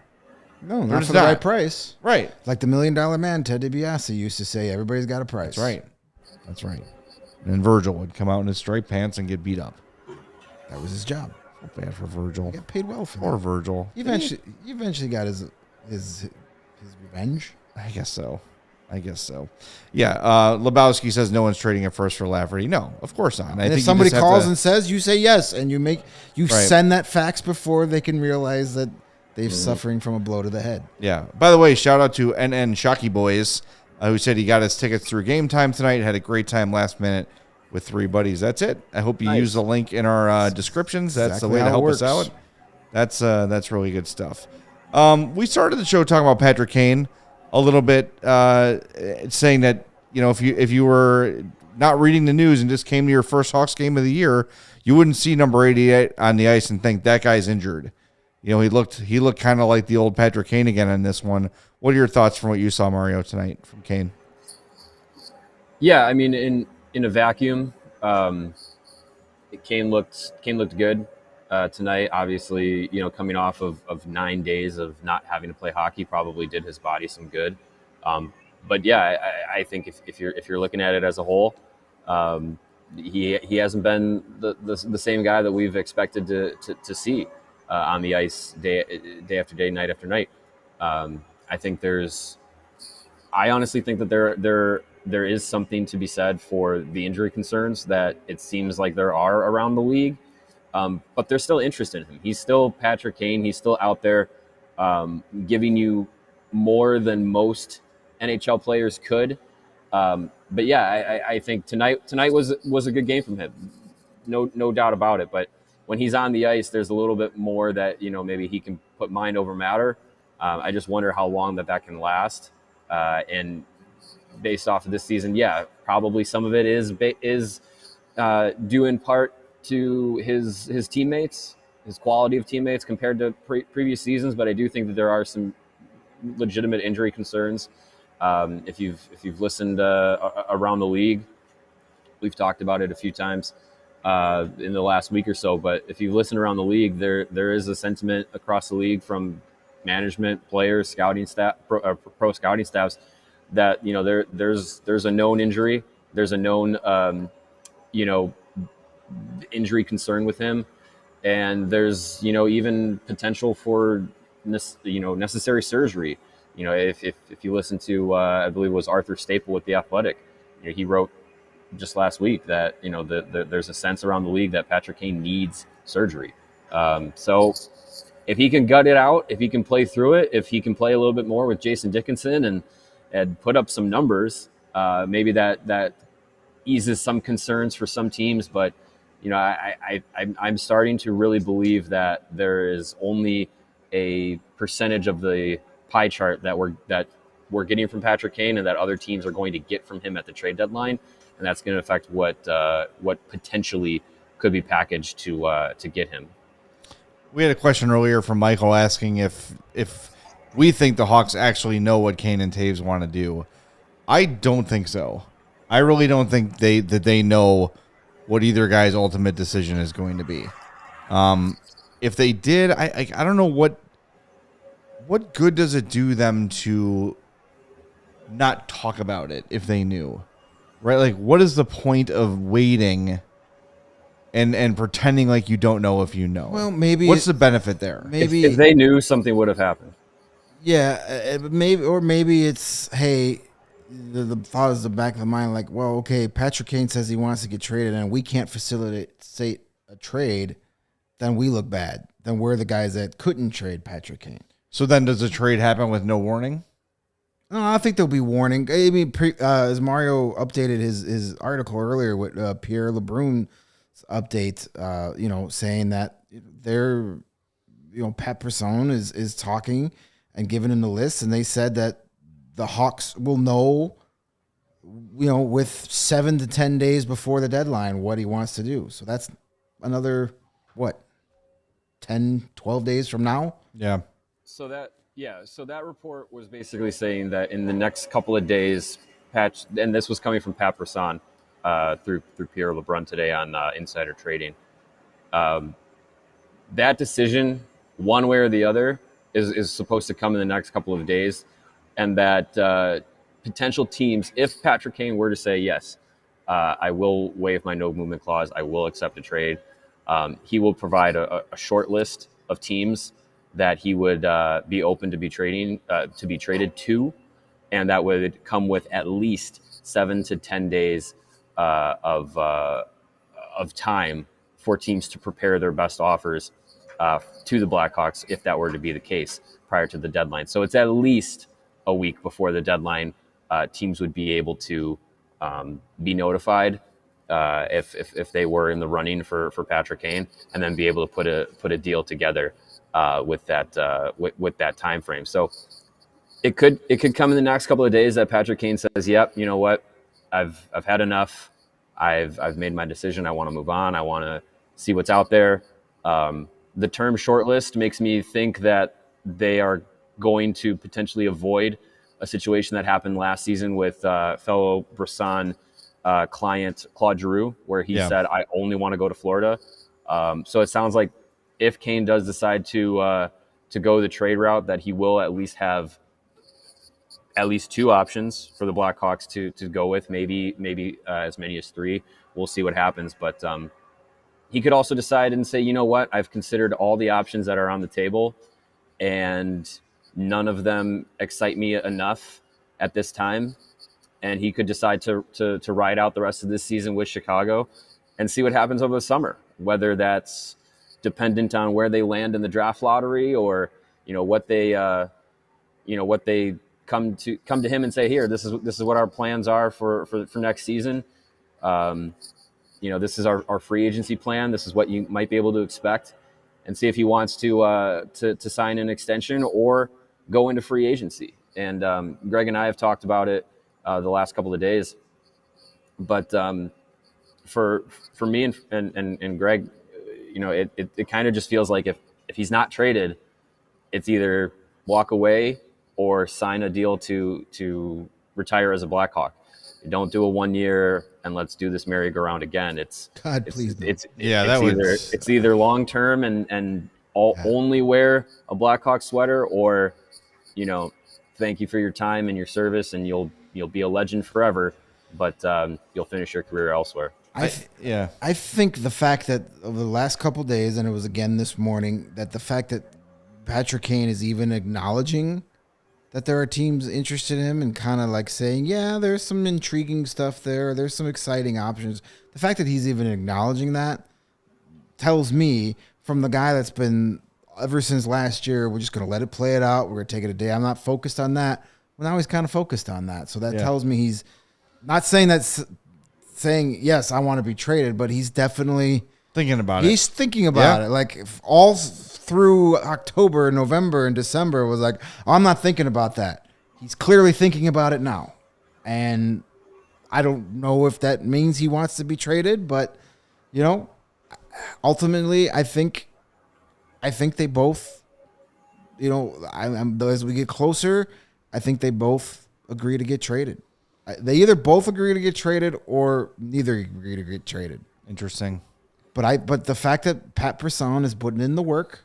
No, not for the right price. Right. Like the $1 Million Man, Ted DiBiase used to say, everybody's got a price. That's right. And Virgil would come out in his striped pants and get beat up. That was his job. Bad for Virgil. He got paid well for that. Poor Virgil. He eventually got his revenge. I guess so. Yeah. Lebowski says no one's trading at first for Lafferty. No, of course not. And if somebody calls and says, you say yes, and you send that fax before they can realize that they're suffering from a blow to the head. Yeah. By the way, shout out to NN Shockey Boys, who said he got his tickets through Game Time tonight. Had a great time last minute with 3 buddies. That's it. I hope you use the link in our descriptions. That's exactly the way to help us out. That's really good stuff. We started the show talking about Patrick Kane a little bit, saying that if you were not reading the news and just came to your first Hawks game of the year, you wouldn't see number 88 on the ice and think that guy's injured. He looked kind of like the old Patrick Kane again in this one. What are your thoughts from what you saw, Mario, tonight from Kane? Yeah, I mean, in a vacuum, Kane looked good tonight. Obviously, coming off of 9 days of not having to play hockey probably did his body some good. But yeah, I think if you're looking at it as a whole, he hasn't been the same guy that we've expected to see on the ice day after day, night after night. I honestly think that there is something to be said for the injury concerns that it seems like there are around the league. But there's still interest in him. He's still Patrick Kane. He's still out there giving you more than most NHL players could. But yeah, I think tonight was a good game from him. No doubt about it. But when he's on the ice, there's a little bit more that, maybe he can put mind over matter. I just wonder how long that can last. And based off of this season, yeah, probably some of it is due in part to his teammates, his quality of teammates compared to previous seasons. But I do think that there are some legitimate injury concerns. If you've listened around the league, we've talked about it a few times in the last week or so. But if you listen around the league, there is a sentiment across the league from management, players, scouting staff, pro scouting staffs that there's a known injury, there's a known injury concern with him, and there's even potential for necessary surgery. If you listen to I believe it was Arthur Staple with The Athletic, he wrote just last week that there's a sense around the league that Patrick Kane needs surgery. So if he can gut it out, if he can play through it, if he can play a little bit more with Jason Dickinson and put up some numbers, maybe that eases some concerns for some teams, but I'm starting to really believe that there is only a percentage of the pie chart that we're getting from Patrick Kane, and that other teams are going to get from him at the trade deadline, and that's going to affect what potentially could be packaged to get him. We had a question earlier from Michael asking if we think the Hawks actually know what Kane and Toews want to do. I don't think so. I really don't think they know what either guy's ultimate decision is going to be. If they did, I don't know what good does it do them to not talk about it if they knew, right? Like, what is the point of waiting and pretending like you don't know if you know? Well, maybe what's the benefit there? Maybe if they knew, something would have happened. Yeah, maybe it's, hey, the thought is the back of the mind, like, well, okay, Patrick Kane says he wants to get traded, and we can't facilitate a trade, then we look bad. Then we're the guys that couldn't trade Patrick Kane. So then, does the trade happen with no warning? No, I think there'll be warning. I mean, as Mario updated his article earlier with Pierre LeBrun's update, saying that they're, Pat Persson is talking and giving him the list, and they said that the Hawks will know, with 7 to 10 days before the deadline what he wants to do. So that's another, 10, 12 days from now? Yeah. So that report was basically saying that in the next couple of days, and this was coming from Pat Persson through Pierre LeBrun today on Insider Trading. That decision, one way or the other, is supposed to come in the next couple of days, and that potential teams, if Patrick Kane were to say, yes, I will waive my no movement clause, I will accept a trade, he will provide a short list of teams that he would be open to be traded to, and that would come with at least 7 to 10 days of time for teams to prepare their best offers to the Blackhawks if that were to be the case prior to the deadline. So it's at least a week before the deadline. Teams would be able to be notified if they were in the running for Patrick Kane, and then be able to put a deal together with that time frame. So it could come in the next couple of days that Patrick Kane says, "Yep, you know what, I've had enough. I've made my decision. I want to move on. I want to see what's out there." The term shortlist makes me think that they are going to potentially avoid a situation that happened last season with fellow Brisson client Claude Giroux, where he said, "I only want to go to Florida." So it sounds like if Kane does decide to go the trade route, that he will at least have at least 2 options for the Blackhawks to go with, maybe as many as 3. We'll see what happens, but he could also decide and say, you know what, I've considered all the options that are on the table, and none of them excite me enough at this time. And he could decide to ride out the rest of this season with Chicago and see what happens over the summer, whether that's dependent on where they land in the draft lottery, or what they come to him and say, here, this is what our plans are for next season. This is our free agency plan. This is what you might be able to expect, and see if he wants to sign an extension or go into free agency. And Greg and I have talked about it the last couple of days, but for me and Greg, it kind of just feels like if he's not traded, it's either walk away or sign a deal to retire as a Blackhawk. Don't do a 1 year and let's do this merry-go-round again. Please. It's either long term and only wear a Blackhawk sweater, or thank you for your time and your service, and you'll be a legend forever, but you'll finish your career elsewhere. I think the fact that over the last couple of days, and it was again this morning, that the fact that Patrick Kane is even acknowledging that there are teams interested in him and kind of like saying, yeah, there's some intriguing stuff there, there's some exciting options. The fact that he's even acknowledging that tells me, from the guy that's been ever since last year, we're just going to let it play it out, we're going to take it a day, I'm not focused on that. Well, now he's kind of focused on that. So that tells me he's not saying that saying, yes, I want to be traded, but he's definitely Thinking about he's thinking about it. Like all through October, November, and December was like, oh, I'm not thinking about that. He's clearly thinking about it now. And I don't know if that means he wants to be traded, but ultimately I think they both, as we get closer, I think they both agree to get traded. They either both agree to get traded or neither agree to get traded. Interesting. But the fact that Pat Brisson is putting in the work,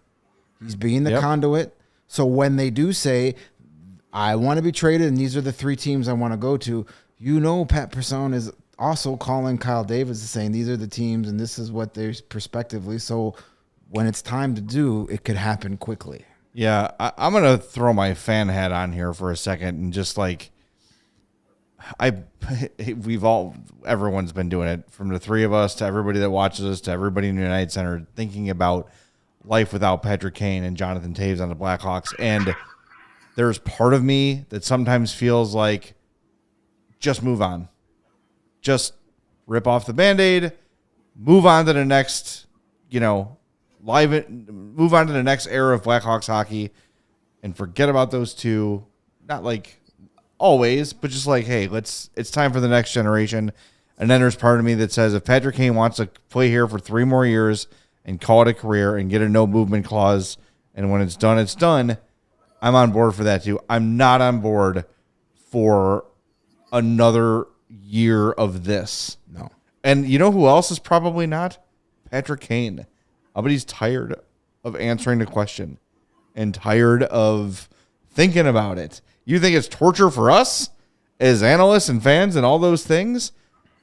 he's being the conduit. So when they do say, I want to be traded and these are the 3 teams I want to go to, Pat Brisson is also calling Kyle Davis and saying these are the teams and this is what they're prospectively. So when it's time to do, it could happen quickly. Yeah, I'm going to throw my fan hat on here for a second and just like, everyone's been doing it, from the 3 of us to everybody that watches us to everybody in the United Center, thinking about life without Patrick Kane and Jonathan Toews on the Blackhawks. And there's part of me that sometimes feels like, just move on, just rip off the Band-Aid, move on to the next, move on to the next era of Blackhawks hockey and forget about those 2. Not like always, but just like, hey, it's time for the next generation. And then there's part of me that says if Patrick Kane wants to play here for 3 more years and call it a career and get a no movement clause, and when it's done, I'm on board for that too. I'm not on board for another year of this. No. And you know who else is probably not? Patrick Kane. But he's tired of answering the question and tired of thinking about it. You think it's torture for us as analysts and fans and all those things?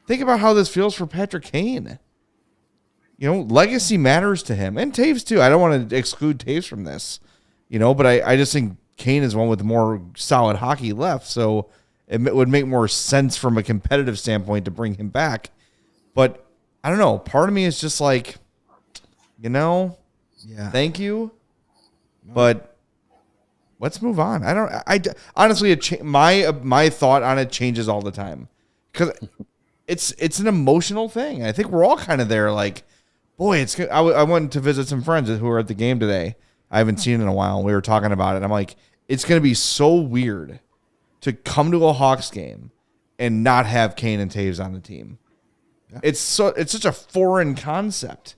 Think about how this feels for Patrick Kane. Legacy matters to him. And Toews, too. I don't want to exclude Toews from this. But I just think Kane is one with more solid hockey left. So it would make more sense from a competitive standpoint to bring him back. But I don't know. Part of me is just like, thank you. But let's move on. I honestly, my thought on it changes all the time because it's an emotional thing. I think we're all kind of there. Like, boy, it's good. I went to visit some friends who were at the game today. I haven't seen in a while. And we were talking about it. I'm like, it's going to be so weird to come to a Hawks game and not have Kane and Toews on the team. Yeah. It's such a foreign concept,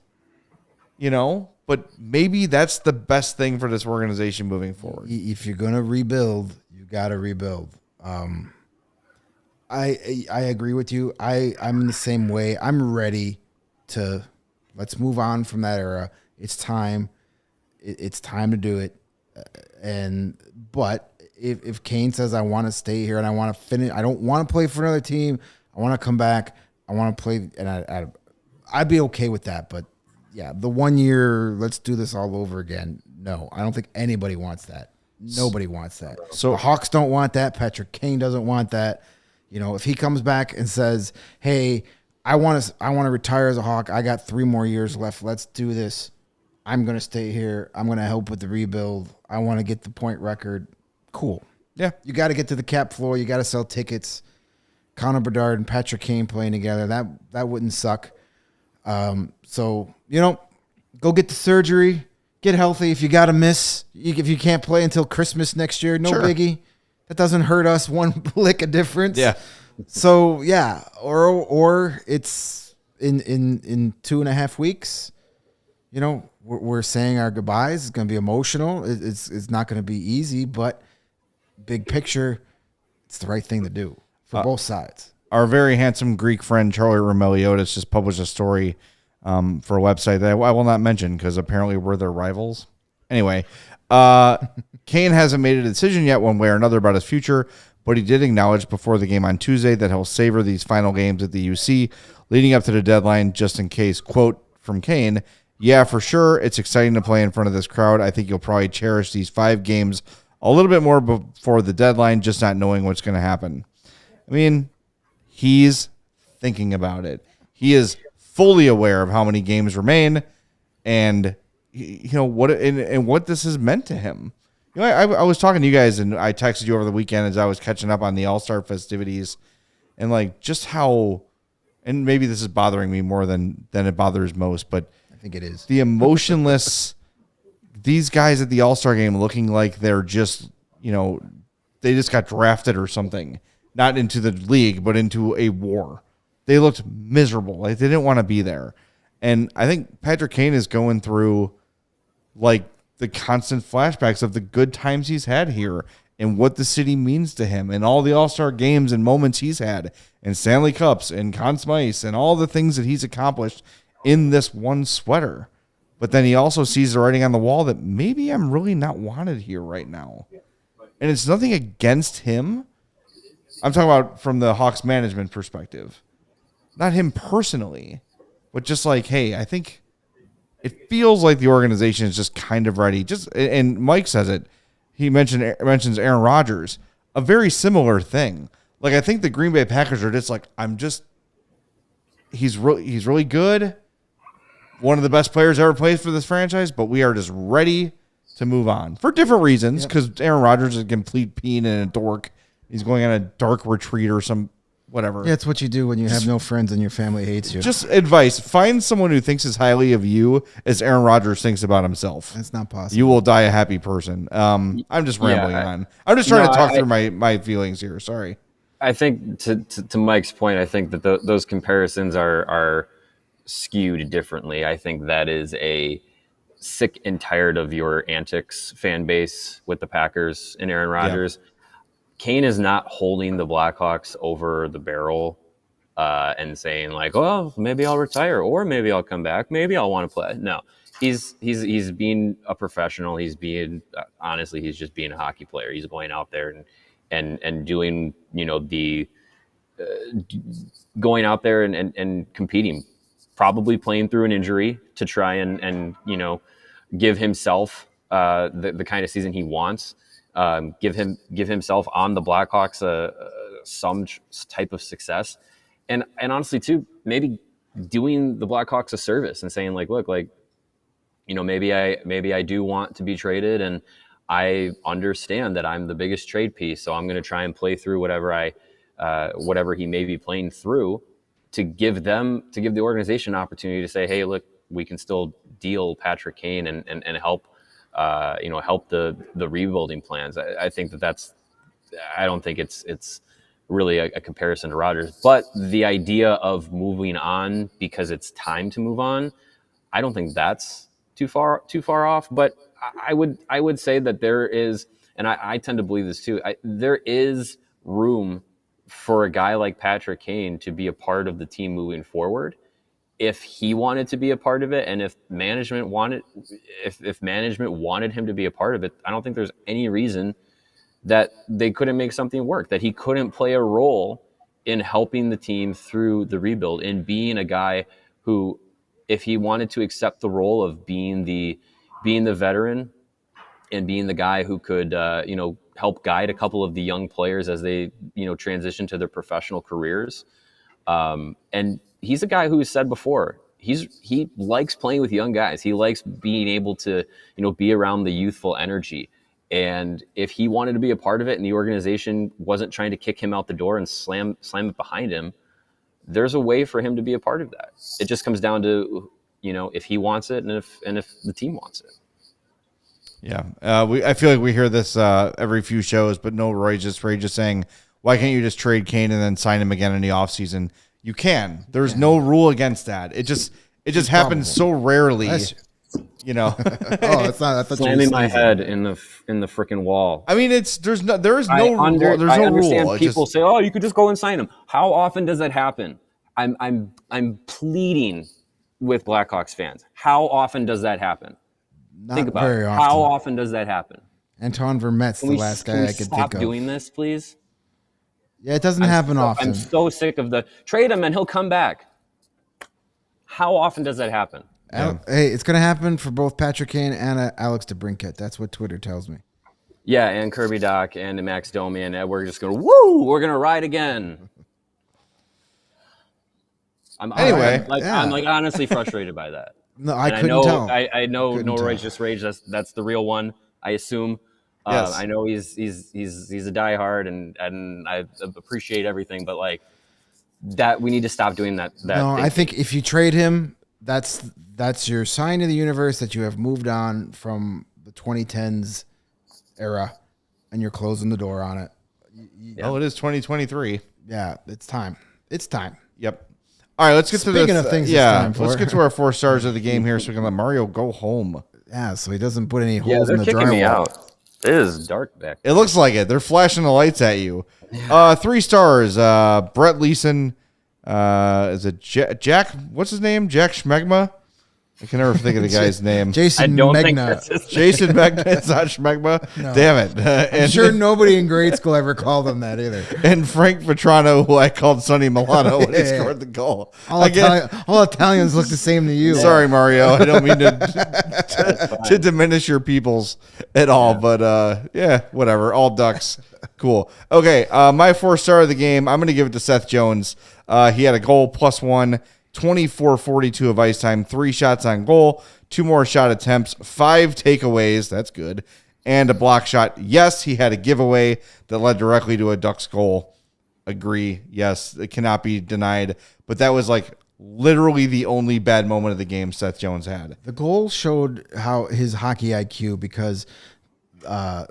But maybe that's the best thing for this organization moving forward. If you're going to rebuild, you got to rebuild. I agree with you. I'm the same way. I'm ready to let's move on from that era. It's time. It's time to do it. But if Kane says I want to stay here and I want to finish, I don't want to play for another team. I want to come back. I want to play, and I'd be okay with that. But yeah, the 1 year, let's do this all over again. No, I don't think anybody wants that. Nobody wants that. So the Hawks don't want that. Patrick Kane doesn't want that. If he comes back and says, "Hey, I want to retire as a Hawk. I got 3 more years left. Let's do this. I'm going to stay here. I'm going to help with the rebuild. I want to get the point record." Cool. Yeah. You got to get to the cap floor. You got to sell tickets. Connor Bedard and Patrick Kane playing together. That wouldn't suck. So, go get the surgery. Get healthy. If you got to miss, if you can't play until Christmas next year, no biggie. That doesn't hurt us one lick of difference. Yeah. So, yeah. Or it's in 2.5 weeks, we're saying our goodbyes. It's going to be emotional. It's not going to be easy, but big picture, it's the right thing to do for both sides. Our very handsome Greek friend, Charlie Romeliotis, just published a story for a website that I will not mention because apparently we're their rivals. Anyway, Kane hasn't made a decision yet one way or another about his future, but he did acknowledge before the game on Tuesday that he'll savor these final games at the UC leading up to the deadline just in case. Quote from Kane, "Yeah, for sure. It's exciting to play in front of this crowd. I think you'll probably cherish these 5 games a little bit more before the deadline, just not knowing what's going to happen." I mean, he's thinking about it. He is fully aware of how many games remain and what this has meant to him. I was talking to you guys and I texted you over the weekend as I was catching up on the All-Star festivities and just how, and maybe this is bothering me more than it bothers most, but I think it is. the emotionless, these guys at the All-Star game looking like they're just, they just got drafted or something, not into the league, but into a war. They looked miserable. Like they didn't want to be there. And I think Patrick Kane is going through like the constant flashbacks of the good times he's had here and what the city means to him and all the All-Star games and moments he's had and Stanley Cups and Conn Smythe and all the things that he's accomplished in this one sweater. But then he also sees the writing on the wall that maybe I'm really not wanted here right now. And it's nothing against him. I'm talking about from the Hawks management perspective. Not him personally, but just like, hey, I think it feels like the organization is just kind of ready. And Mike says it. He mentions Aaron Rodgers, a very similar thing. Like I think the Green Bay Packers are just like, he's really good. One of the best players ever played for this franchise, but we are just ready to move on for different reasons. Because Aaron Rodgers is a complete peen and a dork. He's going on a dark retreat or some whatever. Yeah, it's what you do when you have no friends and your family hates you. Just advice. Find someone who thinks as highly of you as Aaron Rodgers thinks about himself. That's not possible. You will die a happy person. I'm just rambling on. I'm just trying to talk through my feelings here. Sorry. I think to Mike's point, I think that those comparisons are skewed differently. I think that is a sick and tired of your antics fan base with the Packers and Aaron Rodgers. Yeah. Kane is not holding the Blackhawks over the barrel and saying like, "Oh, maybe I'll retire, or maybe I'll come back, maybe I'll want to play." No, he's being a professional. He's being honestly, he's just being a hockey player. He's going out there and doing going out there and competing, probably playing through an injury to try and give himself the kind of season he wants. Give himself on the Blackhawks some type of success, and honestly too, maybe doing the Blackhawks a service and saying like, look, like, maybe I do want to be traded, and I understand that I'm the biggest trade piece, so I'm going to try and play through whatever he may be playing through to give the organization an opportunity to say, hey, look, we can still deal Patrick Kane and help. Help the rebuilding plans. I think I don't think it's really a comparison to Rodgers, but the idea of moving on because it's time to move on, I don't think that's too far off. But I would say that there is, and I tend to believe this too. There is room for a guy like Patrick Kane to be a part of the team moving forward. If he wanted to be a part of it, and if management wanted him to be a part of it, I don't think there's any reason that they couldn't make something work, that he couldn't play a role in helping the team through the rebuild, in being a guy who, if he wanted to accept the role of being the veteran and being the guy who could, help guide a couple of the young players as they, transition to their professional careers. And he's a guy who has said before, he likes playing with young guys. He likes being able to, be around the youthful energy. And if he wanted to be a part of it and the organization wasn't trying to kick him out the door and slam it behind him, there's a way for him to be a part of that. It just comes down to, if he wants it and if the team wants it. Yeah. I feel like we hear this every few shows, but no, Ray just saying, why can't you just trade Kane and then sign him again in the offseason? You can. There's no rule against that. It just happens so rarely. Oh, it's not. Slamming my head in the freaking wall. I mean, there is no rule. I understand people say, "Oh, you could just go and sign him." How often does that happen? I'm pleading with Blackhawks fans. How often does that happen? Think about it. Often. How often does that happen? Anton Vermette's the last guy I could think of. Stop doing this, please. Yeah, it doesn't happen often. I'm so sick of the trade him and he'll come back. How often does that happen? Yeah. Hey, it's going to happen for both Patrick Kane and Alex DeBrincat. That's what Twitter tells me. Yeah, and Kirby Doc and Max Domi, and we're just going to, woo, we're going to ride again. I'm honestly frustrated by that. No, I couldn't tell. I know no rage, just rage. That's the real one, I assume. Yes. I know he's a diehard and I appreciate everything, but like, that we need to stop doing that. No, I think if you trade him, that's your sign to the universe that you have moved on from the 2010s era, and you're closing the door on it. Oh, it is 2023. Yeah, it's time. It's time. Yep. All right, let's get Speaking to of things. let's get to our 4 stars of the game here, so we can let Mario go home. Yeah, so he doesn't put any Yeah, holes in they're the kicking me drywall. out. It is dark back. It looks like it. They're flashing the lights at you. 3 stars. Brett Leeson. Is it Jack? What's his name? Jack Schmegma? I can never think of the guy's name. Jason I don't think Megna. that's his Jason Megna. It's not Schmegma. No. Damn it. I'm And, sure nobody in grade school ever called him that either. and Frank Vatrano, who I called Sonny Milano when he Yeah. scored the goal. All Italians look the same to you. Sorry, Mario. I don't mean to diminish your peoples at all, but yeah, whatever. All Ducks. Cool. Okay, my 4 star of the game, I'm going to give it to Seth Jones. He had a goal +1, 24-42 of ice time, 3 shots on goal, 2 more shot attempts, 5 takeaways. That's good. And a block shot. Yes, he had a giveaway that led directly to a Ducks goal. Agree. Yes, it cannot be denied. But that was like literally the only bad moment of the game Seth Jones had. The goal showed how his hockey IQ, because the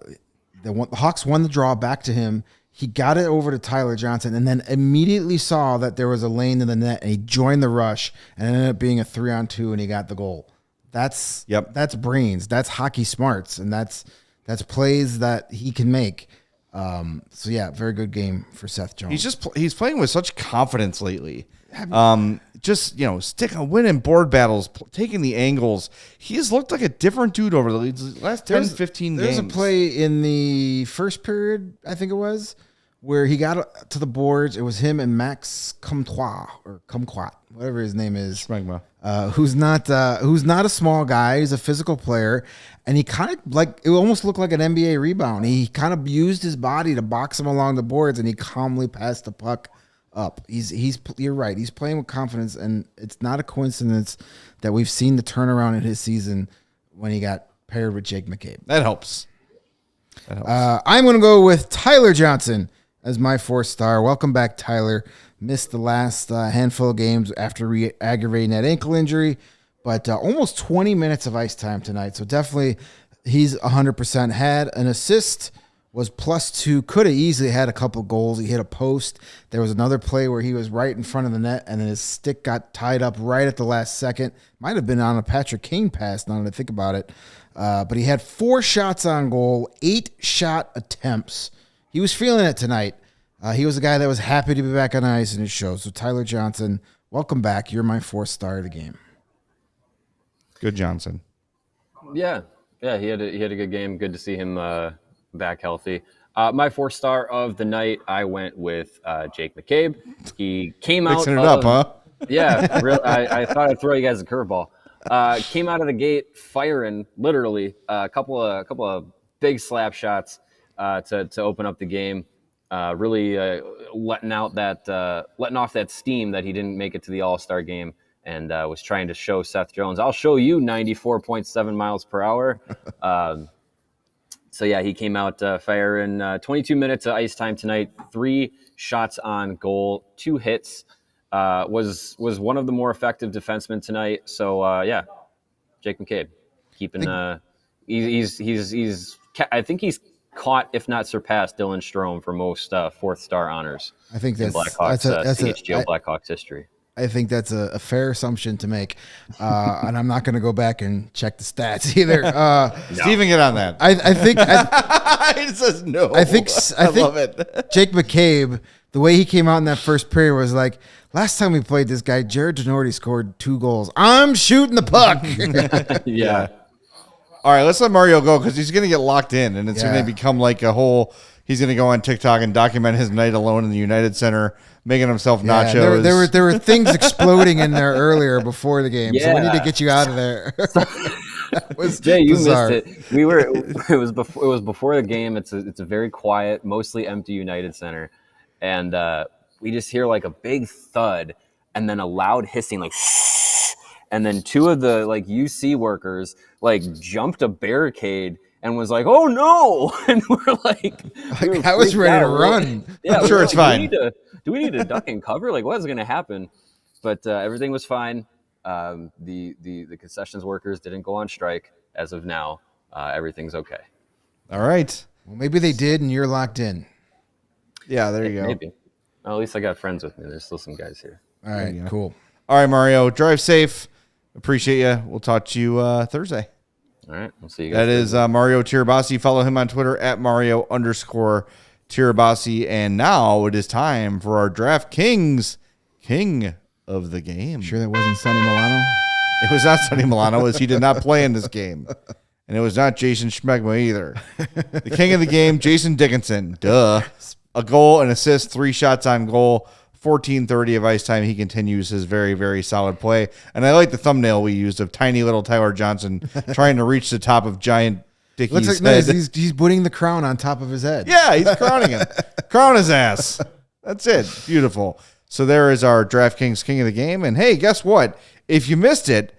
Hawks won the draw back to him. He got it over to Tyler Johnson and then immediately saw that there was a lane in the net, and he joined the rush and it ended up being a 3-on-2, and he got the goal. That's brains. That's hockey smarts, and that's plays that he can make. So yeah, very good game for Seth Jones. He's playing with such confidence lately. Winning board battles, taking the angles. He has looked like a different dude over the last 10, 15 games. There's a play in the first period, I think it was, where he got to the boards. It was him and Max Comtois, whatever his name is. Schmegma. Who's not a small guy. He's a physical player, and he kind of it almost looked like an NBA rebound. He kind of used his body to box him along the boards, and he calmly passed the puck up. You're right. He's playing with confidence, and it's not a coincidence that we've seen the turnaround in his season when he got paired with Jake McCabe. That helps. I'm going to go with Tyler Johnson as my 4 star. Welcome back, Tyler. Missed the last handful of games after aggravating that ankle injury, but almost 20 minutes of ice time tonight. So definitely he's 100%. Had an assist, was +2, could have easily had a couple goals. He hit a post. There was another play where he was right in front of the net, and then his stick got tied up right at the last second. Might have been on a Patrick Kane pass, now that I think about it. But he had 4 shots on goal, 8 shot attempts. He was feeling it tonight. He was a guy that was happy to be back on ice, and it shows. So Tyler Johnson, welcome back. You're my 4 star of the game. Good Johnson. Yeah, he had a good game. Good to see him back healthy. My 4 star of the night, I went with Jake McCabe. He came out mixing it up, huh? Yeah, I thought I'd throw you guys a curveball. Came out of the gate firing, literally a couple of big slap shots to open up the game. Really letting off that steam that he didn't make it to the All-Star game, and was trying to show Seth Jones, I'll show you 94.7 miles per hour. So yeah, he came out firing 22 minutes of ice time tonight, 3 shots on goal, 2 hits. Was one of the more effective defensemen tonight. So yeah, Jake McCabe keeping. I think he's caught, if not surpassed, Dylan Strome for most 4th star honors. I think in Blackhawks CHGO Blackhawks history. I think that's a fair assumption to make, and I'm not going to go back and check the stats either. Steven, get on that. I think He says no. I think love it. Jake McCabe, the way he came out in that first period was like, last time we played this guy, Jared Denorti scored 2 goals. I'm shooting the puck. Yeah. All right, let's let Mario go because he's going to get locked in, and it's going Yeah. to become like a whole. He's going to go on TikTok and document his night alone in the United Center, making himself nachos. There were things exploding in there earlier before the game, so we need to get you out of there. Jay, you bizarre. missed it. It was before the game. It's a very quiet, mostly empty United Center, and we just hear like a big thud and then a loud hissing, like, and then 2 of the like UC workers like jumped a barricade and was like, "Oh no!" And we're like we were I was freaked ready to out. run. Yeah, I'm sure it's fine. Do we need to duck and cover? Like, what is going to happen? But everything was fine. The concessions workers didn't go on strike as of now. Everything's okay. All right. Well, maybe they did, and you're locked in. Yeah, there you go. Maybe. Well, at least I got friends with me. There's still some guys here. All right, cool. All right, Mario, drive safe. Appreciate you. We'll talk to you Thursday. All right. We'll see you guys. That is Mario Tirabassi. Follow him on Twitter at Mario_Tirabassi. And now it is time for our DraftKings King of the Game. Sure that wasn't Sonny Milano? It was not Sonny Milano, as he did not play in this game. And it was not Jason Schmegma either. The king of the game, Jason Dickinson. Duh. A goal, an assist, 3 shots on goal, 14:30 of ice time. He continues his very, very solid play. And I like the thumbnail we used of tiny little Tyler Johnson trying to reach the top of giant Dickie's Looks like head. he's putting the crown on top of his head. Yeah, he's crowning him. Crown his ass. That's it. Beautiful. So there is our DraftKings King of the Game. And hey, guess what? If you missed it,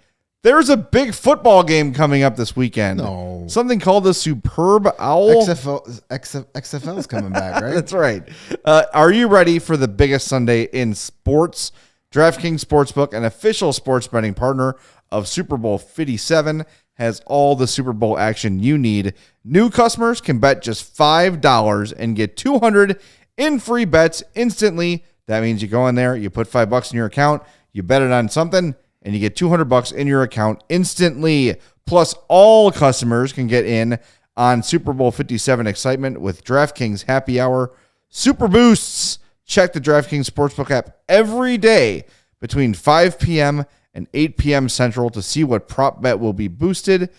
there's a big football game coming up this weekend. No. Something called the Superb Owl. XFL's coming back, right? That's right. Are you ready for the biggest Sunday in sports? DraftKings Sportsbook, an official sports betting partner of Super Bowl 57, has all the Super Bowl action you need. New customers can bet just $5 and get $200 in free bets instantly. That means you go in there, you put $5 in your account, you bet it on something, and you get $200 in your account instantly. Plus, all customers can get in on Super Bowl 57 excitement with DraftKings Happy Hour Super Boosts. Check the DraftKings Sportsbook app every day between 5 p.m. and 8 p.m. Central to see what prop bet will be boosted.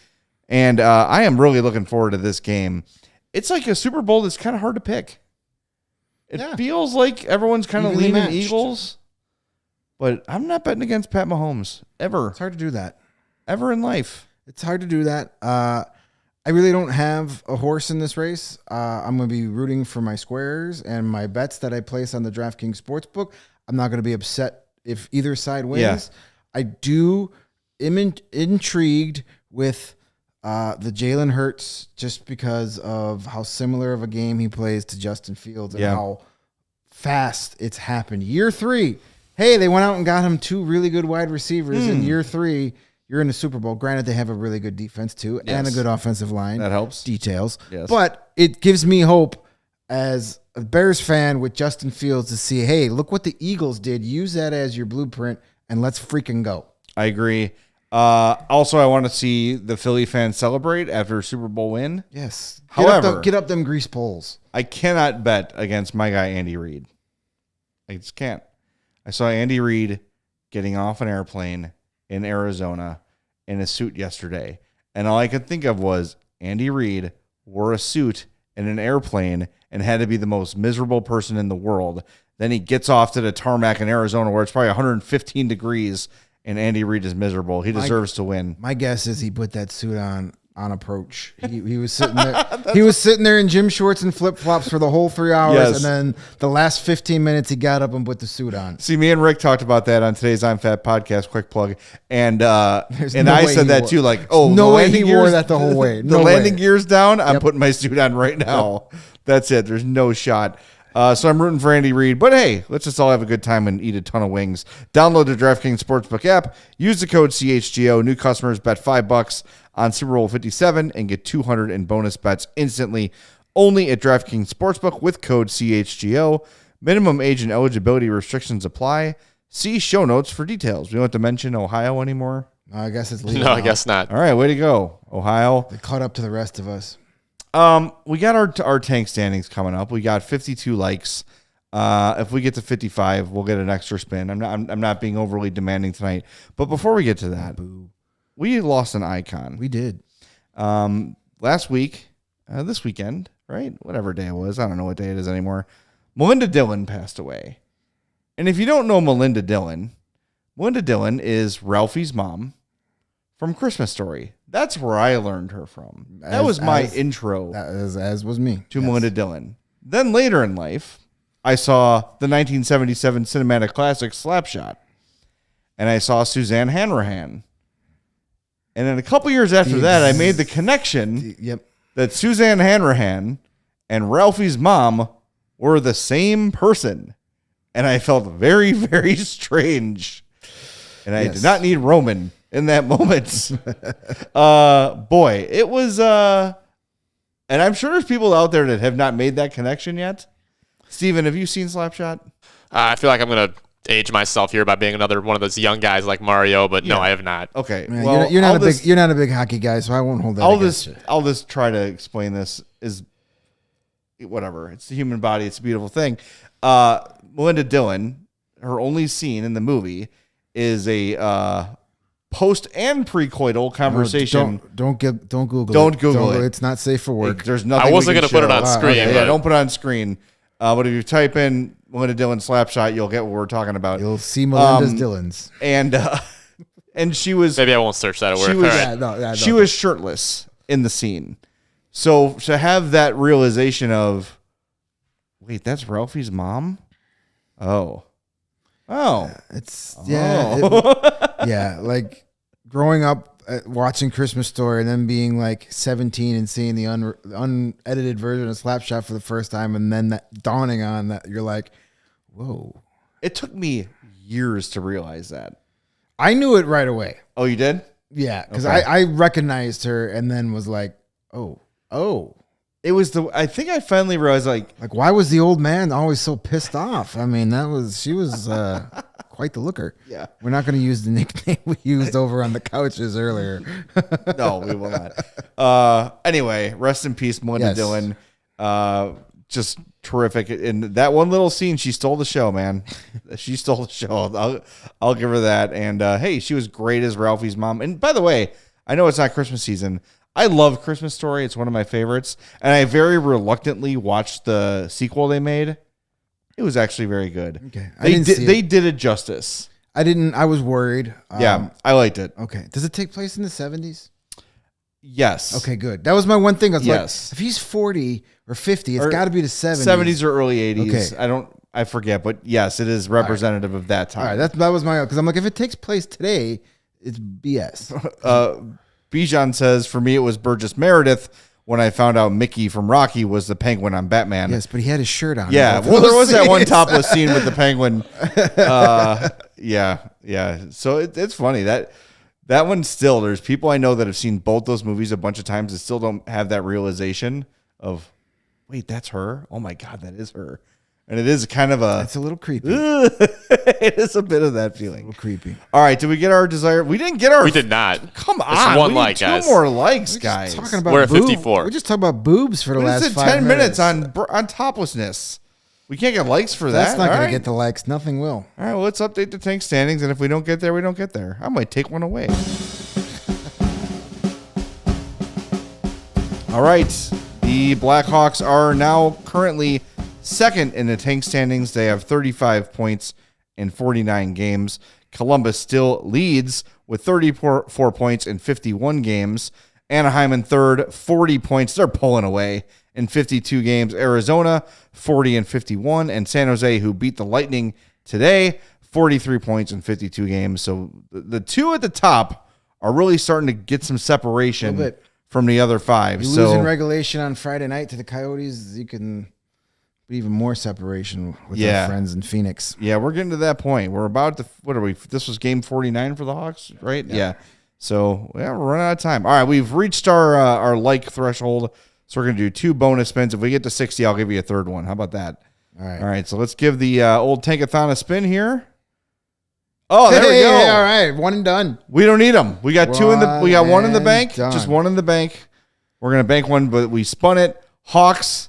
And I am really looking forward to this game. It's like a Super Bowl that's kind of hard to pick. It feels like everyone's kind of leaning matched. Eagles. But I'm not betting against Pat Mahomes, ever. It's hard to do that. Ever in life. It's hard to do that. I really don't have a horse in this race. I'm going to be rooting for my squares and my bets that I place on the DraftKings Sportsbook. I'm not going to be upset if either side wins. Yeah. I am intrigued with the Jalen Hurts just because of how similar of a game he plays to Justin Fields and how fast it's happened. Year 3. Hey, they went out and got him 2 really good wide receivers. In year 3, you're in the Super Bowl. Granted, they have a really good defense, too, and a good offensive line. That helps. Details. Yes. But it gives me hope as a Bears fan with Justin Fields to see, hey, look what the Eagles did. Use that as your blueprint, and let's freaking go. I agree. Also, I want to see the Philly fans celebrate after a Super Bowl win. Yes. However, get up them grease poles. I cannot bet against my guy, Andy Reid. I just can't. I saw Andy Reid getting off an airplane in Arizona in a suit yesterday. And all I could think of was Andy Reid wore a suit in an airplane and had to be the most miserable person in the world. Then he gets off to the tarmac in Arizona where it's probably 115 degrees and Andy Reid is miserable. He deserves to win. My guess is he put that suit on approach. He was sitting there. He was sitting there in gym shorts and flip flops for the whole 3 hours, Yes. and then the last 15 minutes he got up and put the suit on. See, me and Rick talked about that on today's I'm Fat podcast. Quick plug, and no I way said he that wore- too. Like, oh, no the way landing he wore gears- that the whole way. The No landing way. gears down. I'm putting my suit on right now. That's it. There's no shot. So I'm rooting for Andy Reid. But hey, let's just all have a good time and eat a ton of wings. Download the DraftKings Sportsbook app. Use the code CHGO. New customers bet $5 on Super Bowl 57 and get $200 in bonus bets instantly. Only at DraftKings Sportsbook with code CHGO. Minimum age and eligibility restrictions apply. See show notes for details. We don't have to mention Ohio anymore. I guess it's legal. No, I now. guess not. All right, way to go, Ohio. They caught up to the rest of us. We got our tank standings coming up. We got 52 likes. If we get to 55, we'll get an extra spin. I'm not being overly demanding tonight. But before we get to that, we lost an icon. We did. Last week, this weekend, right? Whatever day it was. I don't know what day it is anymore. Melinda Dillon passed away. And if you don't know Melinda Dillon is Ralphie's mom from Christmas Story. That's where I learned her from. That was my intro As was me. to Melinda Dillon. Then later in life, I saw the 1977 cinematic classic Slapshot. And I saw Suzanne Hanrahan. And then a couple years after that, I made the connection Yep. that Suzanne Hanrahan and Ralphie's mom were the same person. And I felt very, very strange. And I did not need Roman in that moment. Boy, it was... and I'm sure there's people out there that have not made that connection yet. Steven, have you seen Slapshot? I feel like I'm going to age myself here by being another one of those young guys like Mario, but no, I have not. Okay. Man, well, you're not a big hockey guy, so I won't hold that against you. I'll just try to explain this. Is whatever. It's the human body. It's a beautiful thing. Melinda Dillon, her only scene in the movie is a post and pre-coital conversation. Don't Google it. Don't Google it. It's not safe for work. There's nothing. I wasn't going to put it on screen. Yeah, don't put it on screen. But if you type in Melinda Dillon Slapshot, you'll get what we're talking about. You'll see Melinda's Dillons. And she was... Maybe I won't search that word. She was shirtless in the scene. So to have that realization of, wait, that's Ralphie's mom? Oh. It's like growing up watching Christmas Story and then being like 17 and seeing the unedited version of Slapshot for the first time, and then that dawning on that you're like, whoa. It took me years to realize that. I knew it right away. Oh, you did? Yeah, because Okay. I recognized her and then was like, oh. It was I think I finally realized, like Why was the old man always so pissed off? I mean, she was quite the looker. Yeah. We're not going to use the nickname we used over on the couches earlier. no, we will not. Anyway, rest in peace, Melinda Yes. Dillon. Just terrific. In that one little scene, she stole the show, man. She stole the show. I'll give her that. And hey, she was great as Ralphie's mom. And by the way, I know it's not Christmas season. I love Christmas Story. It's one of my favorites. And I very reluctantly watched the sequel they made. It was actually very good. Okay. They did it justice. I was worried. Yeah, I liked it. Okay. Does it take place in the 70s? Yes. Okay, good. That was my one thing. I was Yes. like, if he's 40 or 50, it's got to be the 70s. 70s or early 80s. Okay. I forget, but yes, it is representative of that time. All right, that was my, because I'm like, if it takes place today, it's BS. Bijan says, for me, it was Burgess Meredith when I found out Mickey from Rocky was the Penguin on Batman. Yes, but he had his shirt on. Yeah, well, there was that one topless scene with the Penguin. Yeah. So it's funny that one still. There's people I know that have seen both those movies a bunch of times that still don't have that realization of, wait, that's her. Oh my God, that is her. And it is kind of It's a little creepy. it is a bit of that feeling. A little creepy. All right, did we get our desire? We didn't get our. We did not. Come on, It's one we like, need guys. two more likes, guys. Talking about We're at 54. We just talked about boobs for the We last just did 5 10 minutes on toplessness. We can't get likes for that. That's not All going right. to get the likes. Nothing will. All right, well, let's update the tank standings, and if we don't get there, we don't get there. I might take one away. All right, the Blackhawks are now currently second in the tank standings. They have 35 points in 49 games. Columbus still leads with 34 points in 51 games. Anaheim in third, 40 points. They're pulling away in 52 games. Arizona, 40 and 51. And San Jose, who beat the Lightning today, 43 points in 52 games. So the two at the top are really starting to get some separation from the other five. You lose in regulation on Friday night to the Coyotes, you can be even more separation with our friends in Phoenix. Yeah, we're getting to that point. We're about to, what are we? This was game 49 for the Hawks, right? Yeah. So, we're running out of time. All right, we've reached our like threshold, so we're going to do 2 bonus spins. If we get to 60, I'll give you a third one. How about that? All right, so let's give the old Tankathon a spin here. Oh, there we go. All right, one and done. We don't need them. We got we got one in the bank. Done. Just one in the bank. We're going to bank one, but we spun it. Hawks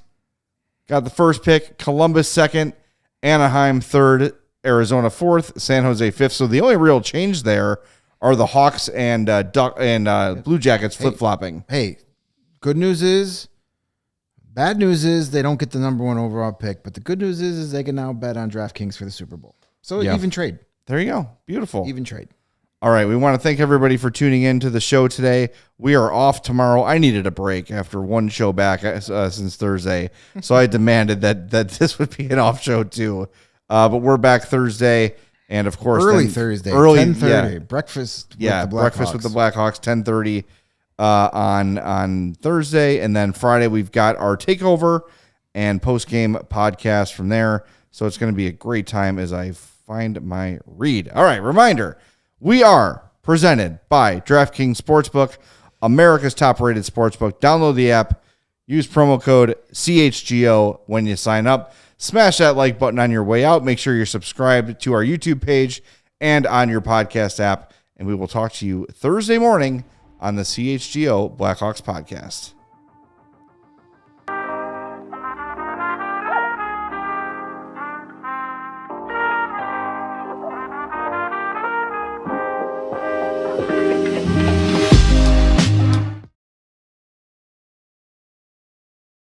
got the first pick. Columbus second. Anaheim third. Arizona fourth. San Jose fifth. So the only real change there are the Hawks and Blue Jackets flip-flopping. Hey, good news is, bad news is they don't get the number 1 overall pick. But the good news is they can now bet on DraftKings for the Super Bowl. So even trade. There you go. Beautiful. Even trade. All right. We want to thank everybody for tuning in to the show today. We are off tomorrow. I needed a break after one show back since Thursday. So I demanded that this would be an off show too. But we're back Thursday. And of course, Thursday, 10:30. Breakfast with the Blackhawks. Breakfast with the Blackhawks, 10:30. on Thursday, and then Friday we've got our takeover and post-game podcast from there. So it's going to be a great time as I find my read. All right, reminder, we are presented by DraftKings Sportsbook, America's top-rated sportsbook. Download the app, use promo code CHGO when you sign up. Smash that like button on your way out. Make sure you're subscribed to our YouTube page and on your podcast app, and we will talk to you Thursday morning on the CHGO Blackhawks podcast.